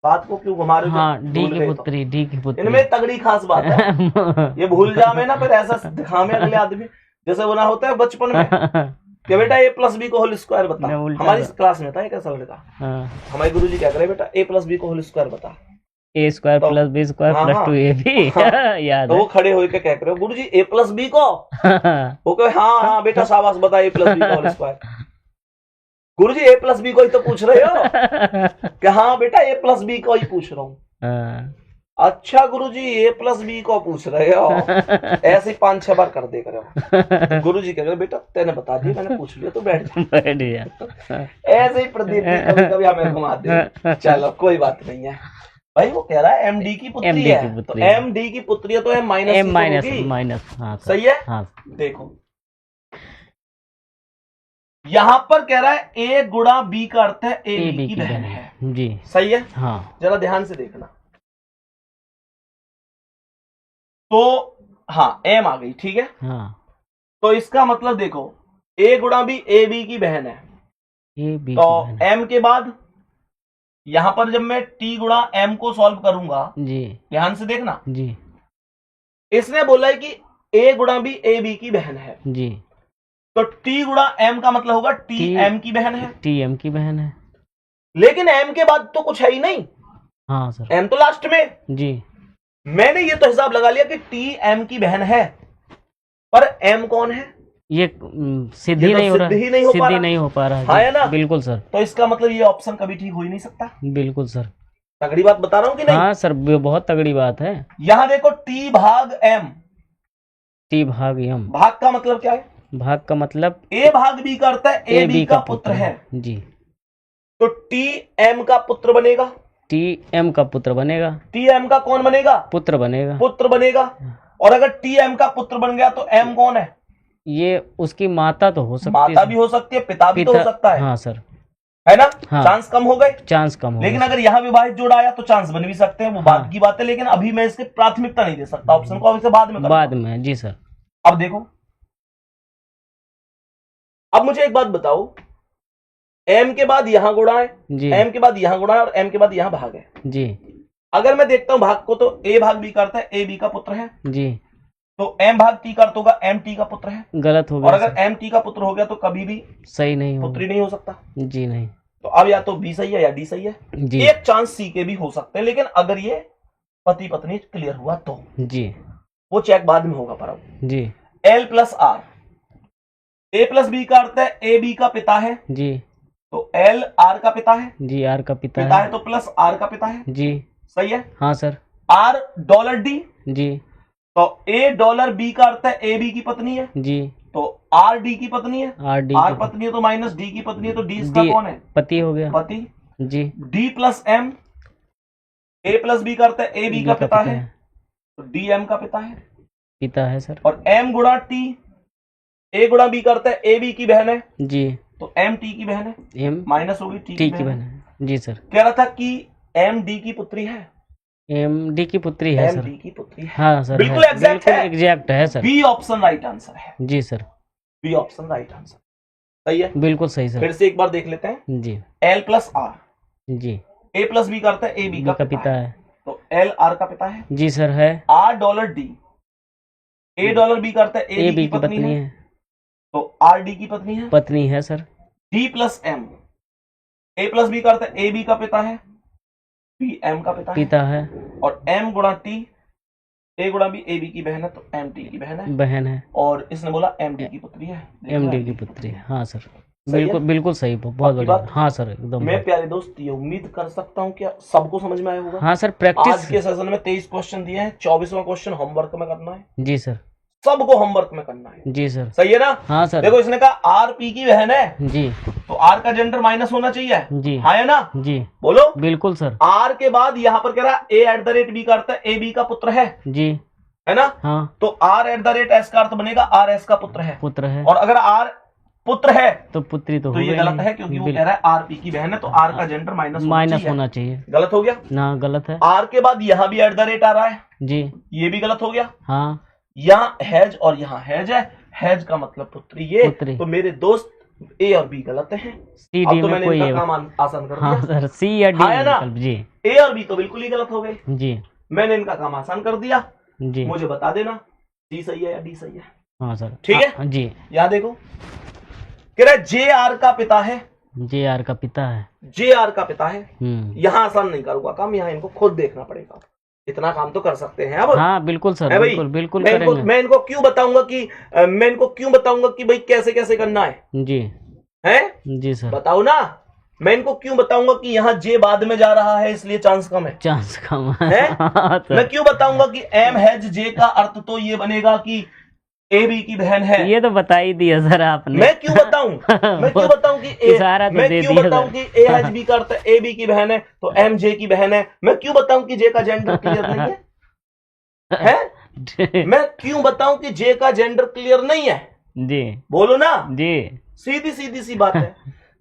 Speaker 1: बात को क्यों घुमा रहे हो,
Speaker 2: हाँ डी की पुत्री, डी की पुत्री,
Speaker 1: इनमें तगड़ी खास बात है ये भूल जा में ना फिर ऐसा दिखा में अगले आदमी, जैसे वो ना होता है बचपन में कि बेटा ए प्लस बी को होल स्क्वायर बता, हमारी क्लास में था एक ऐसा लड़का, हमारे गुरुजी क्या करे बेटा ए प्लस बी को होल स्क्वायर बता,
Speaker 2: A square plus B square plus 2ab याद
Speaker 1: तो
Speaker 2: है।
Speaker 1: वो खड़े होकर क्या करे गुरुजी ए प्लस बी को, वो कहे हाँ हाँ बेटा शाबाश बता ए प्लस बी का होल स्क्वायर, गुरुजी ए प्लस बी को ही तो पूछ रहे हो कि हाँ बेटा ए प्लस बी को ही पूछ रहा हूँ, अच्छा गुरुजी ए प्लस बी को पूछ रहे हो, ऐसे ही 5-6 बार कर दे करे गुरुजी कह रहे बेटा तेने बता दिया मैंने पूछ लिया तो बैठ जा, ऐसे ही प्रदीप कभी कभी हमें घुमा दे, चलो कोई बात नहीं है भाई, वो कह रहा है एम डी की पुत्री है, तो एम डी की पुत्री है तो एम माइनस,
Speaker 2: हाँ
Speaker 1: सही है।
Speaker 2: हाँ।
Speaker 1: देखो यहां पर कह रहा है ए गुणा बी का अर्थ है ए बी की बहन है,
Speaker 2: जी
Speaker 1: सही है।
Speaker 2: हाँ,
Speaker 1: जरा ध्यान से देखना, तो हाँ एम आ गई, ठीक है।
Speaker 2: हाँ,
Speaker 1: तो इसका मतलब देखो ए गुणा बी ए बी की बहन है,
Speaker 2: ए बी
Speaker 1: तो एम के बाद यहां पर जब मैं टी गुणा एम को सॉल्व करूंगा,
Speaker 2: जी
Speaker 1: ध्यान से देखना,
Speaker 2: जी,
Speaker 1: इसने बोला है कि ए गुणा बी ए बी की बहन है,
Speaker 2: जी,
Speaker 1: तो टी गुणा एम का मतलब होगा टी एम की बहन है,
Speaker 2: टी एम की बहन है,
Speaker 1: लेकिन एम के बाद तो कुछ है ही नहीं,
Speaker 2: हाँ सर,
Speaker 1: एम तो लास्ट में,
Speaker 2: जी।
Speaker 1: मैंने ये तो हिसाब लगा लिया कि टी एम की बहन है, पर एम कौन है,
Speaker 2: ये सिद्धि नहीं हो रहा, सिद्धि नहीं हो पा रहा है,
Speaker 1: हाँ है ना,
Speaker 2: बिल्कुल सर।
Speaker 1: तो इसका मतलब ये ऑप्शन कभी ठीक हो ही नहीं सकता,
Speaker 2: बिल्कुल सर,
Speaker 1: तगड़ी बात बता रहा हूं कि नहीं।
Speaker 2: हाँ सर बहुत तगड़ी बात है।
Speaker 1: यहां देखो टी भाग एम,
Speaker 2: टी भाग यम।
Speaker 1: भाग का मतलब क्या है?
Speaker 2: भाग का मतलब
Speaker 1: ए भाग बी का अर्थ है ए बी का पुत्र है
Speaker 2: जी।
Speaker 1: तो टी एम का पुत्र बनेगा।
Speaker 2: टी एम का पुत्र बनेगा।
Speaker 1: टी एम का कौन बनेगा?
Speaker 2: पुत्र बनेगा।
Speaker 1: पुत्र बनेगा। और अगर टी एम का पुत्र बन गया तो एम कौन है?
Speaker 2: ये उसकी माता तो हो सकती है।
Speaker 1: माता भी हो सकती है, पिता भी तो हो सकता है।
Speaker 2: हाँ सर,
Speaker 1: है ना?
Speaker 2: हाँ।
Speaker 1: चांस कम हो गए।
Speaker 2: चांस कम हो
Speaker 1: लेकिन
Speaker 2: गए।
Speaker 1: अगर यहाँ विवाहित जोड़ा आया तो चांस बन भी सकते हैं, वो
Speaker 2: हाँ।
Speaker 1: बात की बात है। लेकिन अभी मैं इसकी प्राथमिकता नहीं दे सकता ऑप्शन को, अब इसे बाद में करूंगा।
Speaker 2: बाद में जी सर।
Speaker 1: अब देखो, अब मुझे एक बात बताओ, एम के बाद यहां गुणा है
Speaker 2: जी,
Speaker 1: एम के बाद यहां गुणा है और एम के बाद यहां भाग है
Speaker 2: जी,
Speaker 1: अगर मैं देखता हूं भाग को तो ए भाग बी करता है, ए बी का पुत्र है,
Speaker 2: जी।
Speaker 1: तो एम भाग टी का अर्थ होगा एम टी का पुत्र है।
Speaker 2: गलत हो
Speaker 1: और
Speaker 2: गया
Speaker 1: अगर
Speaker 2: सर।
Speaker 1: एम टी का पुत्र हो गया तो कभी भी
Speaker 2: सही नहीं
Speaker 1: पुत्री
Speaker 2: होगा
Speaker 1: नहीं हो सकता।
Speaker 2: जी। नहीं
Speaker 1: तो अब या तो बी सही है या डी सही है।
Speaker 2: जी,
Speaker 1: एक चांस सी के भी हो सकते हैं, लेकिन अगर ये पति पत्नी क्लियर हुआ तो
Speaker 2: जी,
Speaker 1: वो चेक बाद में होगा। पर अब
Speaker 2: जी,
Speaker 1: L plus R, A plus B का अर्थ है ए बी का पिता है,
Speaker 2: जी,
Speaker 1: तो एल आर का पिता है।
Speaker 2: जी। आर का पिता
Speaker 1: पिता
Speaker 2: है
Speaker 1: है तो प्लस आर का पिता है।
Speaker 2: जी।
Speaker 1: सही है।
Speaker 2: हाँ सर।
Speaker 1: आर डॉलर डी,
Speaker 2: जी,
Speaker 1: तो ए डॉलर बी का अर्थ है ए बी की पत्नी है,
Speaker 2: जी।
Speaker 1: तो आर डी की पत्नी है।
Speaker 2: आर डी
Speaker 1: आर पत्नी है तो माइनस डी की पत्नी है, तो डी इसका कौन है?
Speaker 2: पति हो गया
Speaker 1: पति।
Speaker 2: जी।
Speaker 1: D plus M, A plus B का अर्थ है ए बी का पिता है, तो डी एम का पिता है।
Speaker 2: पिता है सर।
Speaker 1: और एम गुणा टी, ए गुणा बी का अर्थ है ए बी की बहन है,
Speaker 2: जी।
Speaker 1: तो एम टी की बहन है,
Speaker 2: एम
Speaker 1: माइनस होगी टी
Speaker 2: टी
Speaker 1: की
Speaker 2: की
Speaker 1: बहन।
Speaker 2: बहन है जी सर।
Speaker 1: कह रहा था कि एम डी की पुत्री है,
Speaker 2: एम डी की पुत्री है
Speaker 1: एम
Speaker 2: सर।
Speaker 1: डी की पुत्री है।
Speaker 2: हाँ सर,
Speaker 1: बिल्कुल एग्जैक्ट है।
Speaker 2: एग्जैक्ट है sir.
Speaker 1: B option right answer है।
Speaker 2: जी sir,
Speaker 1: B option right answer सही है।
Speaker 2: बिल्कुल सही सर।
Speaker 1: फिर से एक बार देख लेते हैं।
Speaker 2: जी,
Speaker 1: एल प्लस आर,
Speaker 2: जी।
Speaker 1: ए प्लस बी का अर्थ है ए बी का पिता है, तो एल आर का पिता है।
Speaker 2: जी सर है।
Speaker 1: R dollar D, A dollar B का अर्थ है ए बी की पत्नी है, तो आर डी की पत्नी है।
Speaker 2: पत्नी है sir.
Speaker 1: D plus M, A plus B का अर्थ है ए बी का पिता है, बी एम का पिता है। और एम गुणा टी, ए गुणा बी ए बी की बहन है, तो एम टी की बहन है। और इसने बोला एम डी की पुत्री है।
Speaker 2: एम डी की पुत्री है। हाँ सर,
Speaker 1: सही
Speaker 2: बिल्कुल
Speaker 1: है?
Speaker 2: बिल्कुल सही, बहुत
Speaker 1: आपकी
Speaker 2: बढ़िया।
Speaker 1: बात?
Speaker 2: हाँ सर, एकदम।
Speaker 1: मैं प्यारे दोस्त ये उम्मीद कर सकता हूँ कि सबको समझ में आया होगा।
Speaker 2: हाँ सर,
Speaker 1: आज
Speaker 2: प्रैक्टिस।
Speaker 1: के सेशन में 23 क्वेश्चन दिए हैं, 24वां क्वेश्चन होमवर्क में करना है।
Speaker 2: जी सर,
Speaker 1: सबको होमवर्क में करना है।
Speaker 2: जी सर।
Speaker 1: सही है ना?
Speaker 2: हाँ सर।
Speaker 1: देखो इसने कहा आर पी की बहन है,
Speaker 2: जी,
Speaker 1: तो आर का जेंडर माइनस होना चाहिए।
Speaker 2: जी,
Speaker 1: हाँ है ना?
Speaker 2: जी,
Speaker 1: बोलो।
Speaker 2: बिल्कुल सर।
Speaker 1: आर के बाद यहाँ पर कह रहा है ए एट द रेट बी का अर्थ है ए बी का पुत्र है,
Speaker 2: जी,
Speaker 1: है ना?
Speaker 2: हाँ,
Speaker 1: तो R at the rate S का अर्थ बनेगा आर एस का पुत्र है।
Speaker 2: पुत्र है।
Speaker 1: और अगर आर पुत्र है
Speaker 2: तो पुत्री तो
Speaker 1: तो
Speaker 2: हो
Speaker 1: ये
Speaker 2: गई
Speaker 1: गलत
Speaker 2: नहीं।
Speaker 1: है, क्योंकि वो कह रहा है आर पी की बहन है, तो आर का जेंडर माइनस
Speaker 2: होना चाहिए।
Speaker 1: गलत हो गया
Speaker 2: ना, गलत है।
Speaker 1: आर के बाद यहाँ भी एट द रेट आ रहा है,
Speaker 2: जी,
Speaker 1: ये भी गलत हो गया।
Speaker 2: हाँ,
Speaker 1: यहाँ हैज और यहाँ हैज है, हैज का मतलब पुत्री, ये
Speaker 2: पुत्री।
Speaker 1: तो मेरे दोस्त ए और बी गलत हैं।
Speaker 2: सी
Speaker 1: अब
Speaker 2: डी
Speaker 1: तो
Speaker 2: में
Speaker 1: मैंने
Speaker 2: कोई
Speaker 1: इनका काम आसान कर
Speaker 2: हाँ
Speaker 1: दिया।
Speaker 2: सर, सी या डी
Speaker 1: हाँ है ना?
Speaker 2: विकल्प। जी,
Speaker 1: ए और बी तो बिल्कुल ही गलत हो गए।
Speaker 2: जी,
Speaker 1: मैंने इनका काम आसान कर दिया।
Speaker 2: जी।
Speaker 1: मुझे बता देना सी सही है या डी सही है।
Speaker 2: हाँ सर,
Speaker 1: ठीक है?
Speaker 2: हाँ, जी।
Speaker 1: यहाँ देखो कह रहा है जे आर का पिता है,
Speaker 2: जे आर का पिता है।
Speaker 1: जे आर का पिता है। यहाँ आसान नहीं करूंगा काम, यहाँ इनको खुद देखना पड़ेगा। इतना काम तो कर सकते हैं अब।
Speaker 2: हाँ बिल्कुल सर,
Speaker 1: है भाई?
Speaker 2: बिल्कुल बिल्कुल
Speaker 1: मैं
Speaker 2: करेंगे।
Speaker 1: मैं इनको क्यों बताऊंगा कि भाई कैसे कैसे करना है।
Speaker 2: जी,
Speaker 1: है
Speaker 2: जी सर,
Speaker 1: बताओ ना। मैं इनको क्यों बताऊंगा कि यहाँ जे बाद में जा रहा है इसलिए चांस कम है।
Speaker 2: चांस कम
Speaker 1: है?
Speaker 2: हाँ, सर।
Speaker 1: मैं क्यों बताऊंगा कि एम हैज जे का अर्थ तो ये बनेगा कि ए बी की बहन है।
Speaker 2: ये तो बता ही दिया सर आपने।
Speaker 1: मैं क्यों बताऊं मैं क्यों बताऊं कि
Speaker 2: इशारा तो
Speaker 1: मैं
Speaker 2: दे
Speaker 1: क्यों
Speaker 2: दिया
Speaker 1: बताऊं
Speaker 2: सर।
Speaker 1: कि ए हैज बी का अर्थ ए बी की बहन है, तो एम जे की बहन है। मैं क्यों बताऊं कि जे का जेंडर क्लियर नहीं है? मैं क्यों बताऊं कि जे का जेंडर क्लियर नहीं है?
Speaker 2: जी,
Speaker 1: बोलो ना।
Speaker 2: जी,
Speaker 1: सीधी सीधी सी बात है।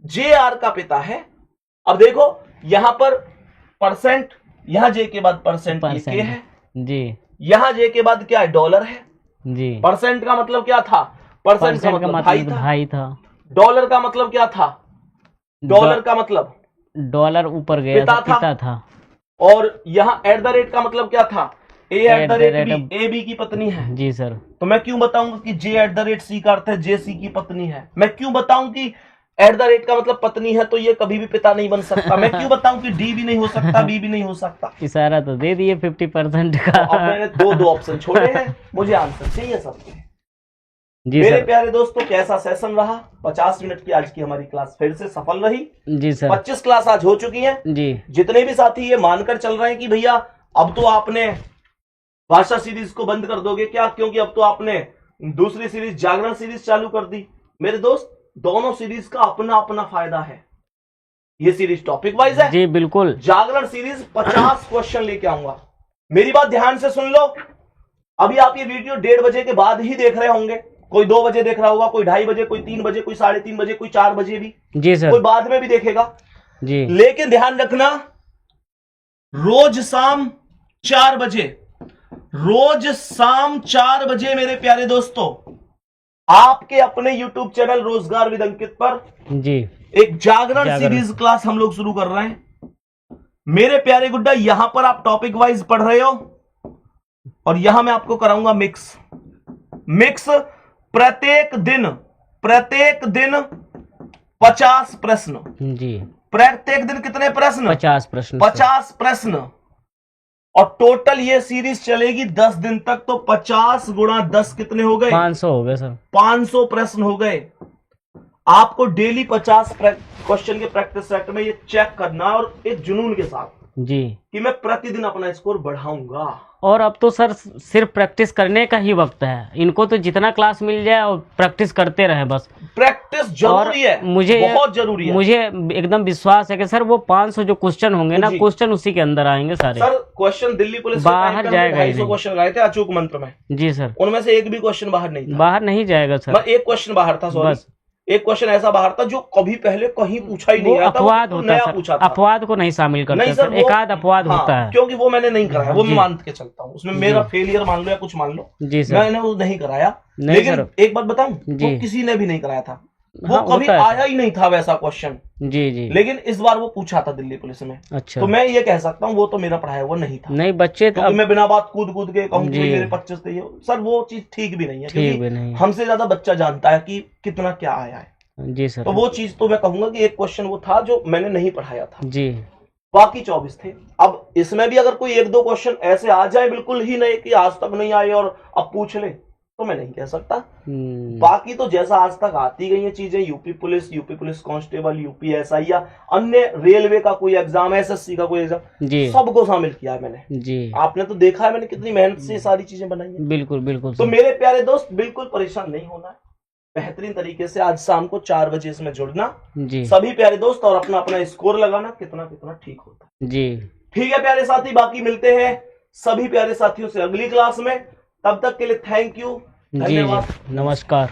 Speaker 1: जे आर का पिता है। अब देखो यहाँ पर परसेंट, यहाँ जे के बाद परसेंट के है,
Speaker 2: जी,
Speaker 1: यहाँ जे के बाद क्या है? डॉलर है।
Speaker 2: जी।
Speaker 1: परसेंट का मतलब क्या था? परसेंट का मतलब
Speaker 2: भाई था।
Speaker 1: डॉलर का मतलब क्या था? डॉलर का मतलब
Speaker 2: डॉलर ऊपर गया पिता था।
Speaker 1: और यहाँ एट द रेट का मतलब क्या था? A at the rate B, A B की पत्नी है।
Speaker 2: जी सर।
Speaker 1: तो मैं क्यों बताऊंगा कि J at the rate C का अर्थ है जे सी की पत्नी है? मैं क्यों बताऊं कि एट द रेट का मतलब पत्नी है, तो ये कभी भी पिता नहीं बन सकता? मैं क्यों बताऊं कि डी भी नहीं हो सकता, बी भी नहीं हो सकता?
Speaker 2: इशारा तो दे दिए 50% का।
Speaker 1: तो अब मैंने दो ऑप्शन छोड़े हैं, मुझे आंसर चाहिए सबके।
Speaker 2: जी
Speaker 1: मेरे
Speaker 2: सर।
Speaker 1: प्यारे दोस्तों, कैसा सेशन रहा? 50 मिनट की आज की हमारी क्लास फिर से सफल रही।
Speaker 2: जी सर।
Speaker 1: 25 क्लास आज हो चुकी हैं।
Speaker 2: जी।
Speaker 1: जितने भी साथी ये मानकर चल रहे हैं कि भैया अब तो आपने भाषा सीरीज को बंद कर दोगे क्या, क्योंकि अब तो आपने दूसरी सीरीज जागरण सीरीज चालू कर दी। मेरे दोस्त दोनों सीरीज का अपना अपना फायदा है। ये सीरीज टॉपिक वाइज है
Speaker 2: जी बिल्कुल।
Speaker 1: जागरण सीरीज 50 क्वेश्चन लेके आऊंगा। मेरी बात ध्यान से सुन लो। अभी आप ये वीडियो 1:30 बजे के बाद ही देख रहे होंगे। कोई 2 बजे देख रहा होगा, कोई 2:30 बजे, कोई 3 बजे, कोई 3:30 बजे, कोई 4 बजे भी
Speaker 2: जी सर,
Speaker 1: कोई बाद में भी देखेगा
Speaker 2: जी।
Speaker 1: लेकिन ध्यान रखना रोज शाम 4 बजे, रोज शाम 4 बजे मेरे प्यारे दोस्तों आपके अपने YouTube चैनल रोजगार विद अंकित पर
Speaker 2: जी
Speaker 1: एक जागरण सीरीज क्लास हम लोग शुरू कर रहे हैं। मेरे प्यारे गुड्डा यहां पर आप टॉपिक वाइज पढ़ रहे हो और यहां मैं आपको कराऊंगा मिक्स। प्रत्येक दिन 50 प्रश्न
Speaker 2: जी।
Speaker 1: प्रत्येक दिन कितने प्रश्न?
Speaker 2: 50 प्रश्न।
Speaker 1: 50 प्रश्न और टोटल ये सीरीज चलेगी 10 दिन तक। तो 50 गुणा 10 कितने हो गए?
Speaker 2: 500 हो गए सर।
Speaker 1: 500 प्रश्न हो गए। आपको डेली 50 क्वेश्चन के प्रैक्टिस सेट में ये चेक करना और एक जुनून के साथ
Speaker 2: जी
Speaker 1: कि मैं प्रतिदिन अपना स्कोर बढ़ाऊंगा।
Speaker 2: और अब तो सर सिर्फ प्रैक्टिस करने का ही वक्त है। इनको तो जितना क्लास मिल जाए और प्रैक्टिस करते रहे बस।
Speaker 1: प्रैक्टिस जरूरी है,
Speaker 2: मुझे
Speaker 1: बहुत जरूरी है।
Speaker 2: मुझे एकदम विश्वास है कि सर वो 500 जो क्वेश्चन होंगे ना, क्वेश्चन उसी के अंदर आएंगे सारे।
Speaker 1: सर क्वेश्चन दिल्ली पुलिस
Speaker 2: बाहर जाएगा ही
Speaker 1: 250 क्वेश्चन लाए थे अचूक मंत्र में।
Speaker 2: जी सर।
Speaker 1: उनमें से एक भी क्वेश्चन बाहर नहीं था।
Speaker 2: बाहर नहीं जाएगा सर।
Speaker 1: एक क्वेश्चन बाहर था, सॉरी, एक क्वेश्चन ऐसा बाहर था जो कभी पहले कहीं पूछा ही नहीं।
Speaker 2: अपवाद होता है सर, अपवाद को नहीं शामिल करते सर, एक आध अपवाद होता है।
Speaker 1: क्योंकि वो मैंने नहीं कराया, वो मैं मान के चलता हूँ। उसमें मेरा फेलियर मान लो या कुछ मान लो,
Speaker 2: जी सर,
Speaker 1: मैंने वो नहीं कराया। लेकिन एक बात बताऊं, वो किसी ने भी नहीं कराया था। वो कभी आया ही नहीं था वैसा क्वेश्चन।
Speaker 2: जी जी।
Speaker 1: लेकिन इस बार वो पूछा था दिल्ली पुलिस में।
Speaker 2: अच्छा।
Speaker 1: तो मैं ये कह सकता हूँ वो तो मेरा पढ़ाया हुआ नहीं था।
Speaker 2: नहीं बच्चे तो
Speaker 1: मैं बिना बात कूद के कहूँ कि मेरे 25 थे, सर वो चीज ठीक भी नहीं है। क्योंकि हमसे ज्यादा बच्चा जानता है कि कितना क्या आया है।
Speaker 2: जी सर।
Speaker 1: तो वो चीज तो मैं कहूंगा कि एक क्वेश्चन वो था जो मैंने नहीं पढ़ाया था
Speaker 2: जी।
Speaker 1: बाकी 24 थे। अब इसमें भी अगर कोई 1-2 क्वेश्चन ऐसे आ जाए बिल्कुल ही नहीं कि आज तक नहीं आए और अब पूछ ले, तो मैं नहीं कह सकता। बाकी तो जैसा आज तक आती गई है चीजें, UP police constable, UP SI या अन्य रेलवे का कोई एग्जाम, एसएससी का कोई एग्जाम, सबको शामिल किया है मैंने। जी। आपने तो देखा है मैंने कितनी मेहनत से सारी चीजें बनाई है।
Speaker 2: बिल्कुल बिल्कुल।
Speaker 1: तो मेरे प्यारे दोस्त बिल्कुल परेशान नहीं होना है। बेहतरीन तरीके से आज शाम को 4 बजे इसमें जुड़ना जी सभी प्यारे दोस्त, और अपना अपना स्कोर लगाना कितना कितना ठीक होता है जी। ठीक है प्यारे साथी, बाकी मिलते हैं सभी प्यारे साथियों से अगली क्लास में। तब तक के लिए थैंक यू, धन्यवाद,
Speaker 2: नमस्कार।